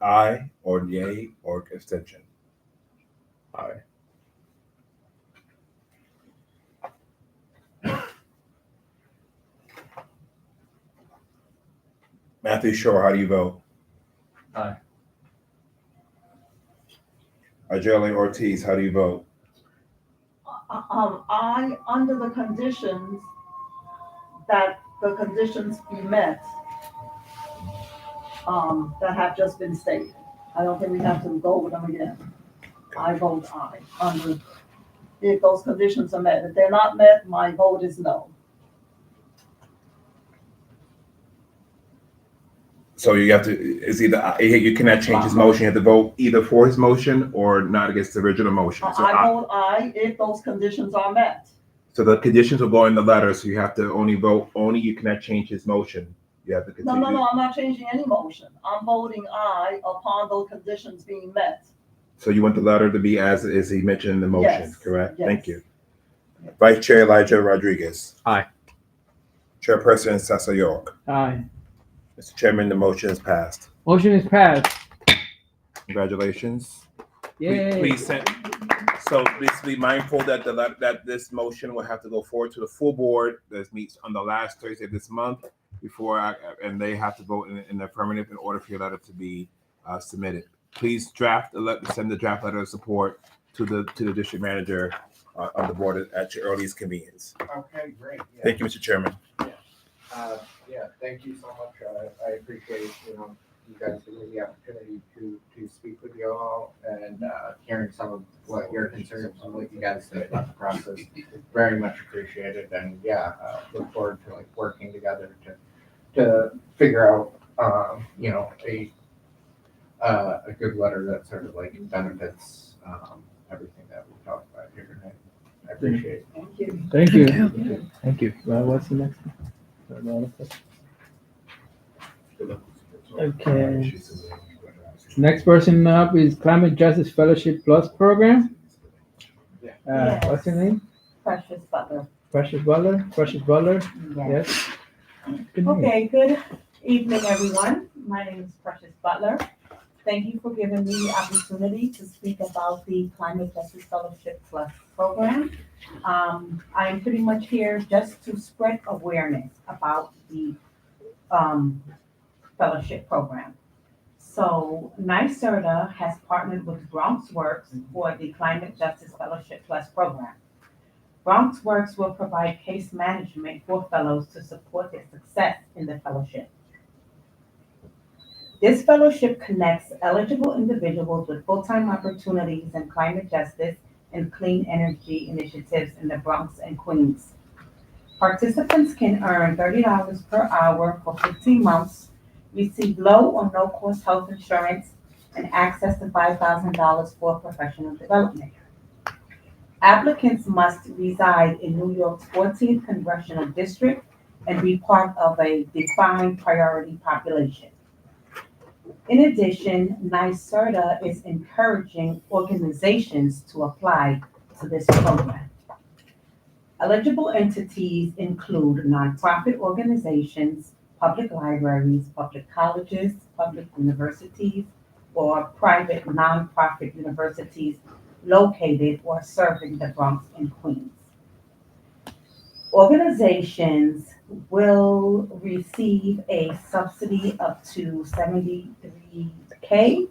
[SPEAKER 2] Aye or yay or abstention?
[SPEAKER 8] Aye.
[SPEAKER 2] Matthew Shore, how do you vote?
[SPEAKER 6] Aye.
[SPEAKER 2] Argeli Ortiz, how do you vote?
[SPEAKER 3] I, under the conditions, that the conditions be met, that have just been stated. I don't think we have to go over them again. I vote aye, if those conditions are met. If they're not met, my vote is no.
[SPEAKER 2] So you have to, it's either, you cannot change his motion, you have to vote either for his motion or not against the original motion. So
[SPEAKER 3] I vote aye if those conditions are met.
[SPEAKER 2] So the conditions will go in the letter, so you have to only vote, you cannot change his motion. You have to
[SPEAKER 3] No,
[SPEAKER 2] continue.
[SPEAKER 3] I'm not changing any motion. I'm voting aye upon those conditions being met.
[SPEAKER 2] So you want the letter to be as he mentioned in the motion,
[SPEAKER 3] Yes,
[SPEAKER 2] correct?
[SPEAKER 3] yes.
[SPEAKER 2] Thank you. Vice Chair Elijah Rodriguez.
[SPEAKER 7] Aye.
[SPEAKER 2] Chairperson Cecil York.
[SPEAKER 1] Aye.
[SPEAKER 2] Mr. Chairman, the motion is passed.
[SPEAKER 1] Motion is passed.
[SPEAKER 2] Congratulations.
[SPEAKER 1] Yay.
[SPEAKER 2] Please send, so please be mindful that that this motion will have to go forward to the full board that meets on the last Thursday of this month and they have to vote in the affirmative in order for your letter to be submitted. Please send the draft letter of support to the district manager on the board at your earliest convenience.
[SPEAKER 5] Okay, great. Yeah.
[SPEAKER 2] Thank you, Mr. Chairman.
[SPEAKER 5] Yeah, thank you so much. I appreciate, you guys giving me the opportunity to speak with you all and hearing some of what your concerns and what you guys think about the process. Very much appreciated. And yeah, look forward to working together to figure out, a good letter that sort of benefits everything that we talked about here tonight. I appreciate it.
[SPEAKER 3] Thank you.
[SPEAKER 1] Thank you.
[SPEAKER 7] Thank you.
[SPEAKER 1] Well, what's the next one? Okay. Next person up is Climate Justice Fellowship Plus program.
[SPEAKER 9] Yes.
[SPEAKER 1] What's your name?
[SPEAKER 9] Precious Butler.
[SPEAKER 1] Precious Butler. Precious Butler.
[SPEAKER 9] Yes.
[SPEAKER 1] Yes. Good name.
[SPEAKER 9] Okay, good evening, everyone. My name is Precious Butler. Thank you for giving me the opportunity to speak about the Climate Justice Fellowship Plus program. I'm pretty much here just to spread awareness about the fellowship program. So NYSERDA has partnered with Bronx Works for the Climate Justice Fellowship Plus program. Bronx Works will provide case management for fellows to support their success in the fellowship. This fellowship connects eligible individuals with full-time opportunities in climate justice and clean energy initiatives in the Bronx and Queens. Participants can earn $30 per hour for 15 months, receive low or no-cost health insurance, and access to $5,000 for professional development. Applicants must reside in New York's 14th Congressional District and be part of a defined priority population. In addition, NYSERDA is encouraging organizations to apply to this program. Eligible entities include nonprofit organizations, public libraries, public colleges, public universities, or private nonprofit universities located or serving the Bronx and Queens. Organizations will receive a subsidy up to $73K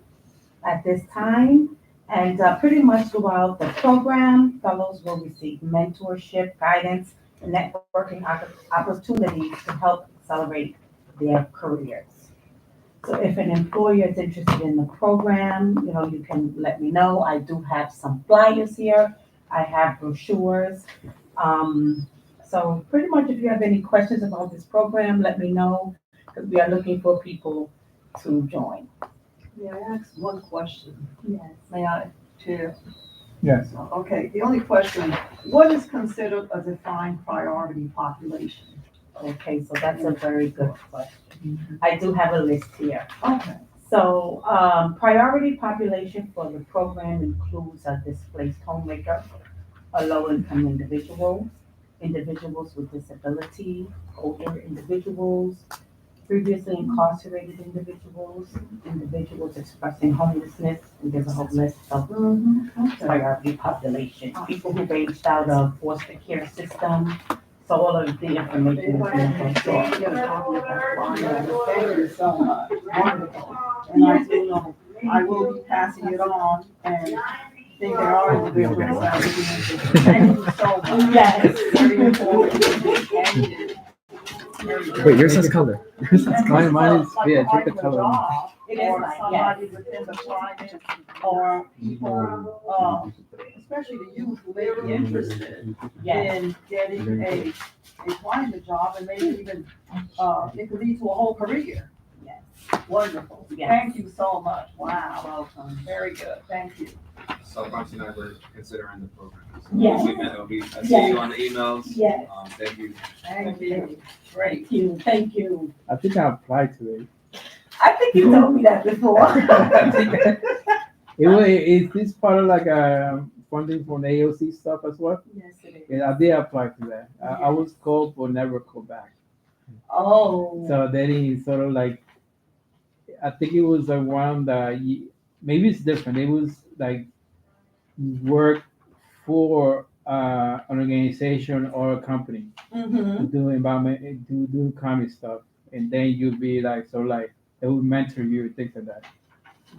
[SPEAKER 9] at this time. And pretty much throughout the program, fellows will receive mentorship, guidance, and networking opportunities to help accelerate their careers. So if an employer is interested in the program, you can let me know. I do have some flyers here. I have brochures. So pretty much if you have any questions about this program, let me know, because we are looking for people to join.
[SPEAKER 3] May I ask one question?
[SPEAKER 9] Yes.
[SPEAKER 3] May I, Chair?
[SPEAKER 1] Yes.
[SPEAKER 3] Okay, the only question, what is considered a defined priority population?
[SPEAKER 9] Okay, so that's a very good question. I do have a list here.
[SPEAKER 3] Okay.
[SPEAKER 9] So, priority population for the program includes a displaced homemaker, a low-income individual, individuals with disability, older individuals, previously incarcerated individuals, individuals expressing homelessness, and there's a whole list of priority population, people who aged out of foster care system. So all of the information is in the
[SPEAKER 3] Thank you so much. Wonderful. And I do know, I will be passing it on and think there are individuals that will be interested. Thank you so much.
[SPEAKER 9] Yes.
[SPEAKER 3] Very important. Thank you.
[SPEAKER 7] Wait, yours has color. Yours has color.
[SPEAKER 1] Mine is,
[SPEAKER 3] Like
[SPEAKER 1] yeah, check the
[SPEAKER 3] finding a
[SPEAKER 1] color.
[SPEAKER 3] job,
[SPEAKER 9] It is
[SPEAKER 3] or
[SPEAKER 9] like,
[SPEAKER 3] somebody within the climate, or people, especially the youth who may be interested
[SPEAKER 9] Yes.
[SPEAKER 3] in getting a climate job, and maybe even, it could lead to a whole career.
[SPEAKER 9] Yes.
[SPEAKER 3] Wonderful.
[SPEAKER 9] Yes.
[SPEAKER 3] Thank you so much. Wow. Very good. Thank you.
[SPEAKER 6] So Bunch and I were considering the program. So
[SPEAKER 9] Yes.
[SPEAKER 6] I see you on the emails.
[SPEAKER 9] Yes.
[SPEAKER 6] Thank you.
[SPEAKER 3] Thank you. Great.
[SPEAKER 9] Thank you.
[SPEAKER 1] I think I applied to it.
[SPEAKER 9] I think you told me that before.
[SPEAKER 1] Is this part of like funding from AOC stuff as well?
[SPEAKER 9] Yes, it is.
[SPEAKER 1] Yeah, I did apply to that. I was called but never called back.
[SPEAKER 9] Oh.
[SPEAKER 1] So then he sort of like, I think it was the one that maybe it's different. It was like work for an organization or a company
[SPEAKER 9] Mm-hmm.
[SPEAKER 1] to do environment, to do climate stuff, and then you'd be like, so like they would mentor you, things like that.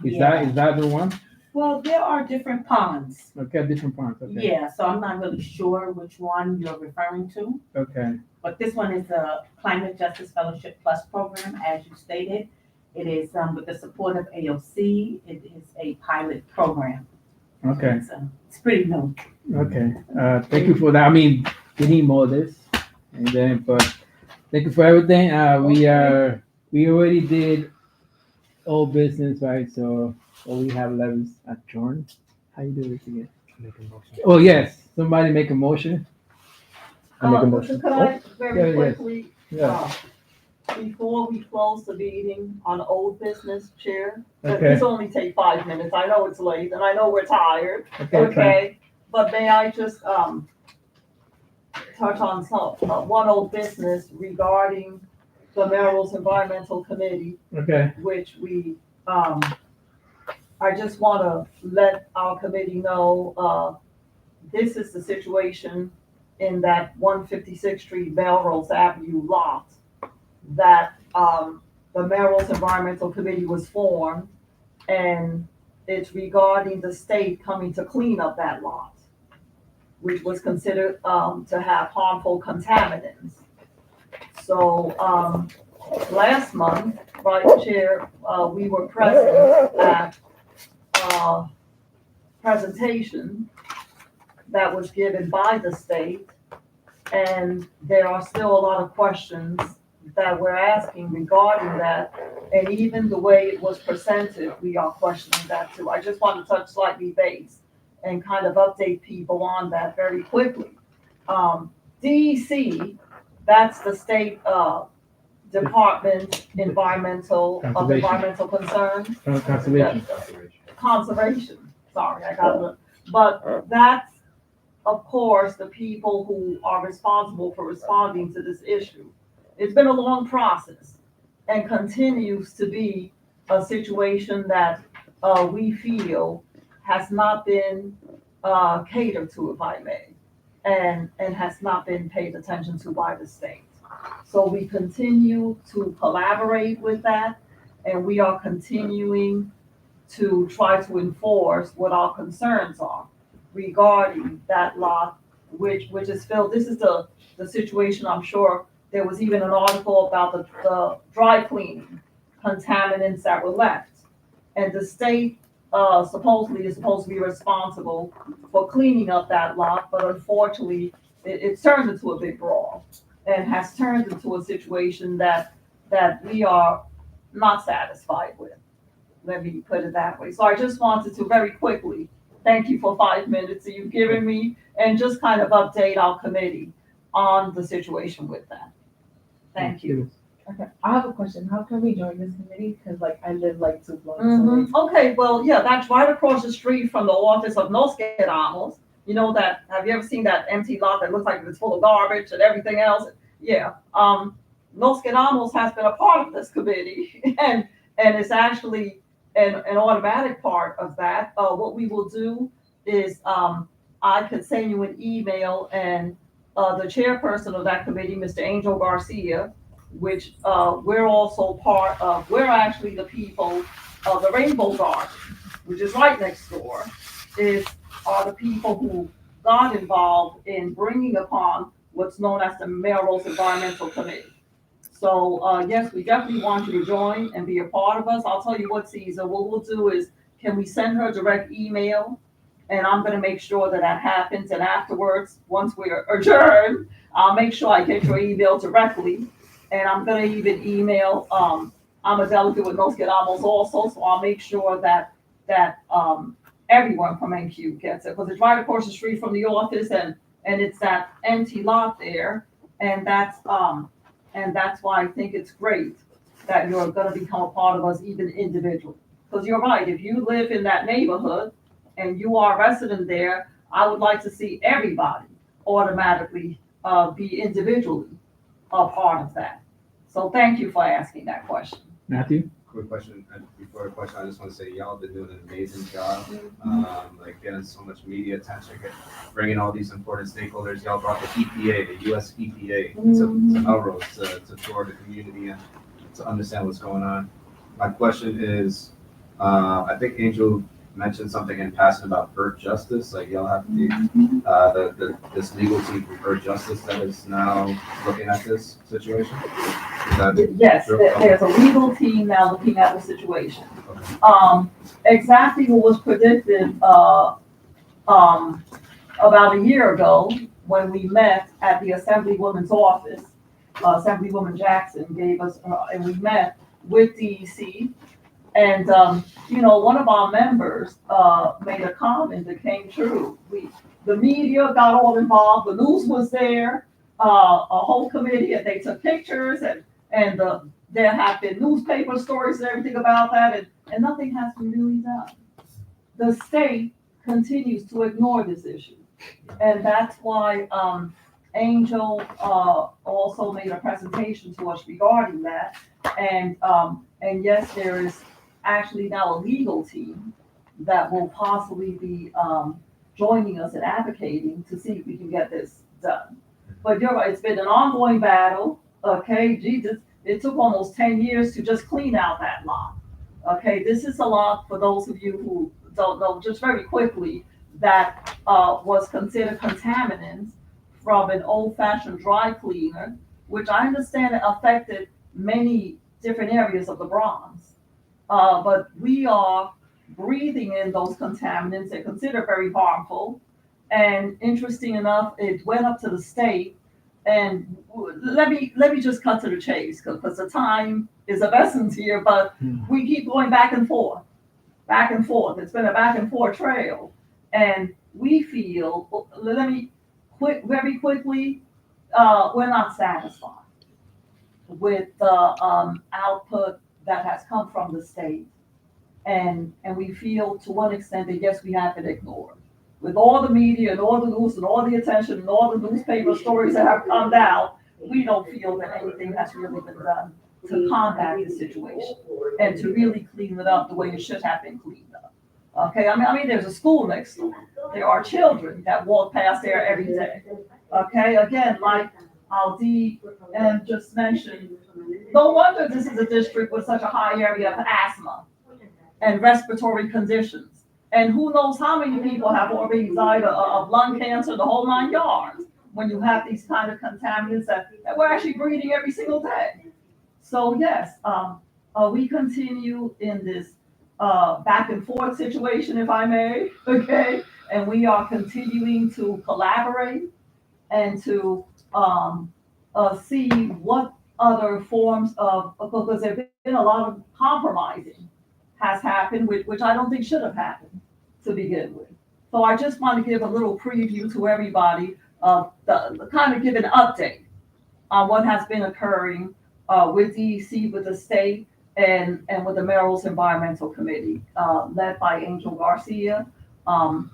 [SPEAKER 1] Is that the one?
[SPEAKER 9] Well, there are different ponds.
[SPEAKER 1] Okay, different parts. Okay.
[SPEAKER 9] Yeah, so I'm not really sure which one you're referring to,
[SPEAKER 1] Okay.
[SPEAKER 9] but this one is the Climate Justice Fellowship Plus program, as you stated. It is with the support of AOC. It is a pilot program.
[SPEAKER 1] Okay.
[SPEAKER 9] It's pretty new.
[SPEAKER 1] Okay. Thank you for that. I mean, we need more of this, and then but thank you for everything. We already did all business, right? So all we have left is adjourn. How you do this again? Oh yes, somebody make a motion.
[SPEAKER 7] I make a motion.
[SPEAKER 3] Could I very
[SPEAKER 1] Yeah, yes.
[SPEAKER 3] quickly,
[SPEAKER 1] Yeah.
[SPEAKER 3] before we close the meeting on old business, Chair,
[SPEAKER 1] Okay.
[SPEAKER 3] this only take 5 minutes. I know it's late and I know we're tired.
[SPEAKER 1] Okay, fine.
[SPEAKER 3] Okay, but may I just, touch on some, one old business regarding the Melrose Environmental Committee,
[SPEAKER 1] Okay,
[SPEAKER 3] which we, I just wanna let our committee know, this is the situation in that 156th Street Melrose Avenue lot that, the Melrose Environmental Committee was formed, and it's regarding the state coming to clean up that lot, which was considered, to have harmful contaminants. So, last month, right, Chair, we were present at a presentation that was given by the state, and there are still a lot of questions that we're asking regarding that, and even the way it was presented, we are questioning that too. I just want to touch slightly base and kind of update people on that very quickly. DEC, that's the state, Department of Environmental Concerns.
[SPEAKER 1] conservation.
[SPEAKER 3] Conservation, sorry, I got it. But that's, of course, the people who are responsible for responding to this issue. It's been a long process and continues to be a situation that, we feel has not been, catered to, if I may, and has not been paid attention to by the state. So we continue to collaborate with that, and we are continuing to try to enforce what our concerns are regarding that lot, which is filled. This is the situation. I'm sure there was even an article about the dry cleaning contaminants that were left. And the state, supposedly is supposed to be responsible for cleaning up that lot, but unfortunately, it's turned into a big brawl and has turned into a situation that we are not satisfied with. Let me put it that way. So I just wanted to very quickly, thank you for 5 minutes that you've given me, and just kind of update our committee on the situation with that. Thank you.
[SPEAKER 10] Okay, I have a question. How can we join this committee? Because like I live like 2 blocks away.
[SPEAKER 3] Okay, well, yeah, that's right across the street from the office of Nos Quedamos. You know that, have you ever seen that empty lot that looks like it's full of garbage and everything else? Yeah, Nos Quedamos has been a part of this committee and it's actually an automatic part of that. What we will do is, I could send you an email, and the chairperson of that committee, Mr. Angel Garcia, which we're also part of, we're actually the people of the Rainbow Garden, which is right next door, are the people who got involved in bringing upon what's known as the Melrose Environmental Committee. So, yes, we definitely want you to join and be a part of us. I'll tell you what, Caesar, what we'll do is, can we send her a direct email? And I'm gonna make sure that happens, and afterwards, once we're adjourned, I'll make sure I get your email directly. And I'm gonna even email, I'm a delegate with Nos Quedamos also, so I'll make sure that everyone from NQ gets it, because it's right across the street from the office, and it's that empty lot there. And that's why I think it's great that you're gonna become a part of us, even individually. Because you're right, if you live in that neighborhood and you are a resident there, I would like to see everybody automatically be individually a part of that. So thank you for asking that question.
[SPEAKER 1] Matthew?
[SPEAKER 6] Quick question, and before the question, I just want to say y'all been doing an amazing job, like getting so much media attention, bringing all these important stakeholders. Y'all brought the EPA, the US EPA to Melrose to tour the community and to understand what's going on. My question is, I think Angel mentioned something in passing about Earth Justice, like y'all have this legal team from Earth Justice that is now looking at this situation?
[SPEAKER 3] Yes, there's a legal team now looking at the situation. Exactly what was predicted about a year ago when we met at the Assemblywoman's office. Assemblywoman Jackson gave us, and we met with DEC. And, one of our members made a comment that came true. The media got all involved, the news was there, a whole committee, and they took pictures, and And there have been newspaper stories and everything about that, and nothing has been really done. The state continues to ignore this issue. And that's why Angel also made a presentation to us regarding that. And yes, there is actually now a legal team that will possibly be joining us and advocating to see if we can get this done. But you're right, it's been an ongoing battle. Okay, Jesus, it took almost 10 years to just clean out that lot. Okay, this is a lot for those of you who don't know, just very quickly, that was considered contaminants from an old-fashioned dry cleaner, which I understand affected many different areas of the Bronx. But we are breathing in those contaminants. They're considered very harmful. And interesting enough, it went up to the state. And let me just cut to the chase because the time is of essence here. But we keep going back and forth, back and forth. It's been a back and forth trail, and we feel. Let me very quickly. We're not satisfied with the output that has come from the state. And we feel to one extent that yes, we have been ignored. With all the media and all the news and all the attention and all the newspaper stories that have come down, we don't feel that anything has really been done to combat this situation and to really clean it up the way it should have been cleaned up. Okay, I mean, there's a school next door. There are children that walk past there every day. Okay, again, like Aldi and just mentioned, no wonder this is a district with such a high area of asthma and respiratory conditions. And who knows how many people have already died of lung cancer, the whole 9 yards, when you have these kind of contaminants that we're actually breathing every single day. So yes, we continue in this back and forth situation, if I may, okay? And we are continuing to collaborate and to see what other forms of, because there have been a lot of compromising has happened, which I don't think should have happened to begin with. So I just want to give a little preview to everybody of the kind of give an update on what has been occurring with DEC, with the state, and with the Merrill's Environmental Committee, led by Angel Garcia. And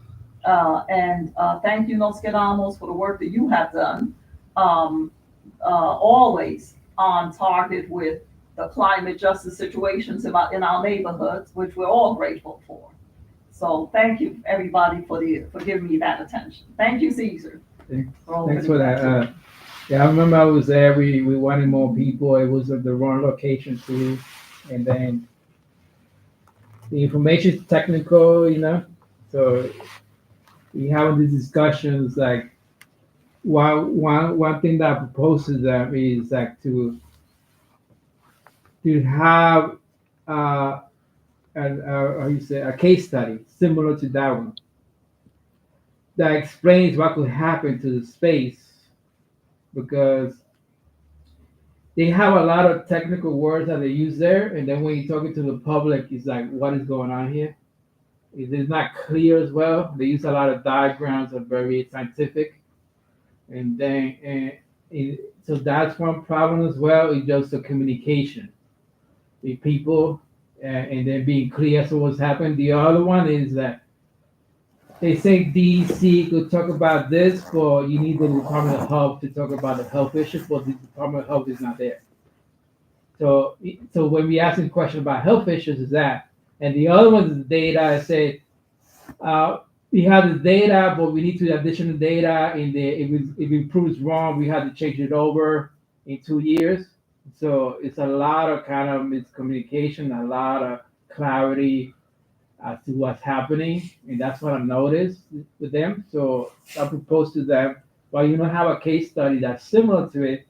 [SPEAKER 3] thank you, Nos Quedamos, for the work that you have done, always on target with the climate justice situations in our neighborhoods, which we're all grateful for. So thank you, everybody, for giving me that attention. Thank you, Caesar.
[SPEAKER 1] Thanks for that. Yeah, I remember I was there. We wanted more people. It was at the wrong location too, and then the information is technical, So we having these discussions like one thing that I proposed to them is like to have how you say, a case study similar to that one that explains what could happen to the space, because they have a lot of technical words that they use there, and then when you're talking to the public, it's like, what is going on here? It is not clear as well. They use a lot of diagrams that are very scientific, and then so that's one problem as well. Is just the communication with people, and then being clear as to what's happened. The other one is that they say DEC could talk about this, but you need the Department of Health to talk about the health issues, but the Department of Health is not there. So when we ask a question about health issues, is that, and the other one is the data. I say we have the data, but we need to additional data. If it proves wrong, we have to change it over in 2 years. So it's a lot of kind of miscommunication, a lot of clarity as to what's happening, and that's what I noticed with them. So I proposed to them, well, have a case study that's similar to it,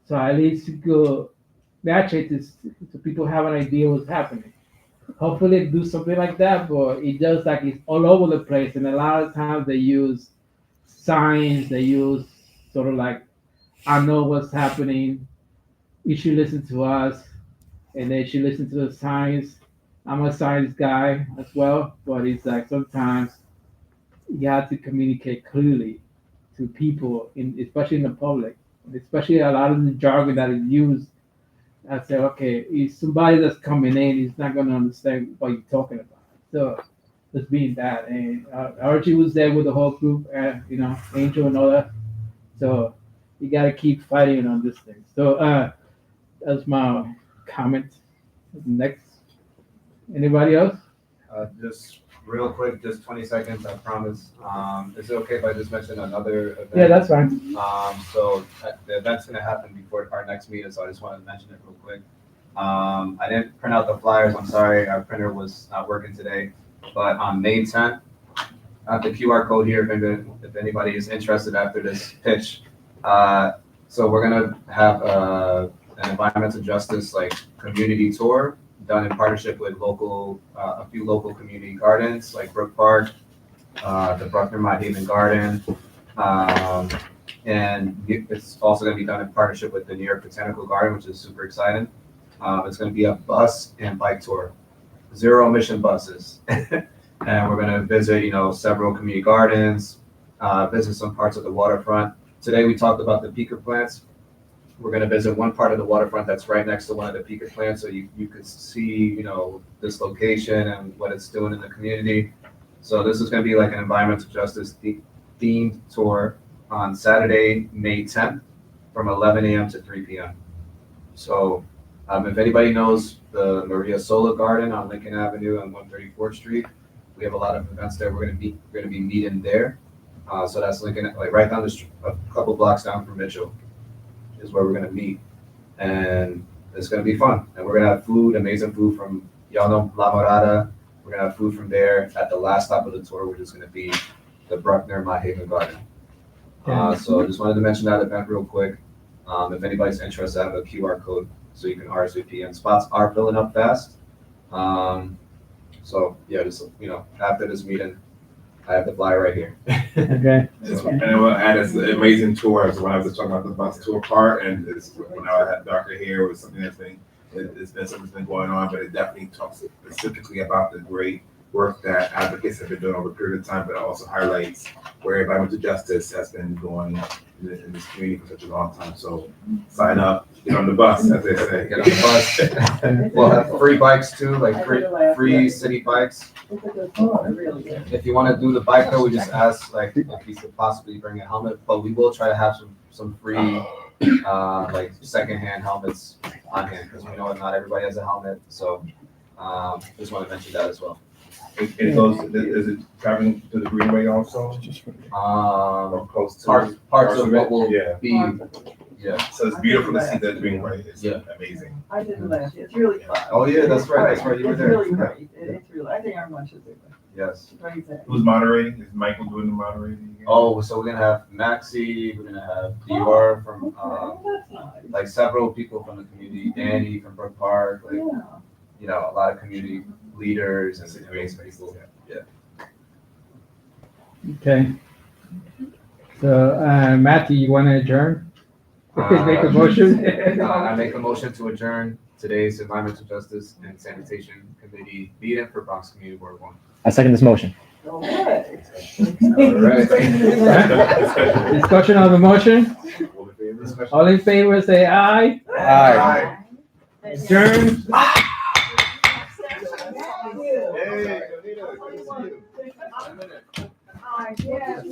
[SPEAKER 1] so at least you could match it so people have an idea what's happening. Hopefully do something like that, but it just like it's all over the place, and a lot of times they use signs, they use sort of like, I know what's happening, you should listen to us, and they should listen to the science. I'm a science guy as well, but it's like sometimes you have to communicate clearly to people, especially in the public, especially a lot of the jargon that is used I said, okay, if somebody that's coming in, he's not gonna understand what you're talking about. So just being that, and Archie was there with the whole group, Angel and all that. So you gotta keep fighting on this thing. So that's my comment. Next, anybody else?
[SPEAKER 6] Just real quick, just 20 seconds, I promise. Is it okay if I just mention another event?
[SPEAKER 1] Yeah, that's fine.
[SPEAKER 6] So the event's gonna happen before our next meeting, so I just wanted to mention it real quick. I didn't print out the flyers, I'm sorry, our printer was not working today, but on May 10th, I have the QR code here if anybody is interested after this pitch. So we're gonna have an environmental justice like community tour done in partnership with a few local community gardens like Brook Park, the Bruckner Mott Haven Garden, and it's also going to be done in partnership with the New York Botanical Garden, which is super exciting. It's going to be a bus and bike tour, zero emission buses, and we're going to visit, several community gardens, visit some parts of the waterfront. Today we talked about the peaker plants. We're going to visit one part of the waterfront that's right next to one of the peaker plants, so you could see, this location and what it's doing in the community. So this is going to be like an environmental justice themed tour on Saturday, May 10th, from 11 a.m. to 3 p.m. So if anybody knows the Maria Sola Garden on Lincoln Avenue and 134th Street, we have a lot of events there. We're going to be meeting there. So that's Lincoln, like right down the street, a couple blocks down from Mitchell is where we're going to meet, and it's going to be fun. And we're going to have food, amazing food from, y'all know La Morada. We're going to have food from there. At the last stop of the tour, which is going to be the Bruckner Mott Haven Garden. So I just wanted to mention that event real quick. If anybody's interested, I have a QR code so you can RSVP, and spots are filling up fast. So yeah, just, after this meeting, I have the flyer right here.
[SPEAKER 1] Okay.
[SPEAKER 2] And then we'll add this amazing tour. So when I was talking about the bus tour part, and when I had Dr. here, it was something it's been something that's been going on, but it definitely talks specifically about the great work that advocates have been doing over a period of time, but it also highlights where environmental justice has been going in this community for such a long time. So sign up, get on the bus, as they say.
[SPEAKER 6] Get on the bus. We'll have free bikes too, like free city bikes. If you want to do the bike though, we just ask like if you could possibly bring a helmet, but we will try to have some free like secondhand helmets on hand, because we know not everybody has a helmet. So just want to mention that as well.
[SPEAKER 2] It goes, is it driving to the Greenway also? Or close to?
[SPEAKER 6] Parts of what will
[SPEAKER 2] Yeah.
[SPEAKER 6] be, yeah.
[SPEAKER 2] So it's beautiful to see the Greenway. It's
[SPEAKER 6] Yeah.
[SPEAKER 2] amazing.
[SPEAKER 3] I did it last year. It's really fun.
[SPEAKER 6] Oh yeah, that's right, you were
[SPEAKER 3] It's
[SPEAKER 6] there.
[SPEAKER 3] really great. It's really, I think everyone should do it.
[SPEAKER 6] Yes.
[SPEAKER 3] It's great thing.
[SPEAKER 2] Who's moderating? Is Michael doing the moderating? again?
[SPEAKER 6] Oh, so we're gonna have Maxi, we're gonna have Dior from,
[SPEAKER 3] That's nice.
[SPEAKER 6] like several people from the community, Danny from Brook Park, like,
[SPEAKER 3] Yeah.
[SPEAKER 6] a lot of community leaders and amazing people. Yeah.
[SPEAKER 1] Okay. So, Matthew, you want to adjourn? Make a motion?
[SPEAKER 6] I make a motion to adjourn today's Environmental Justice and Sanitation Committee meeting for Bronx Community Board 1.
[SPEAKER 7] I second this motion.
[SPEAKER 3] Okay.
[SPEAKER 6] All right.
[SPEAKER 1] Discussion on the motion?
[SPEAKER 2] Discussion.
[SPEAKER 1] All in favor, say aye.
[SPEAKER 7] Aye.
[SPEAKER 1] Adjourn.
[SPEAKER 2] Hey, Anita, good to see you.
[SPEAKER 3] Yeah.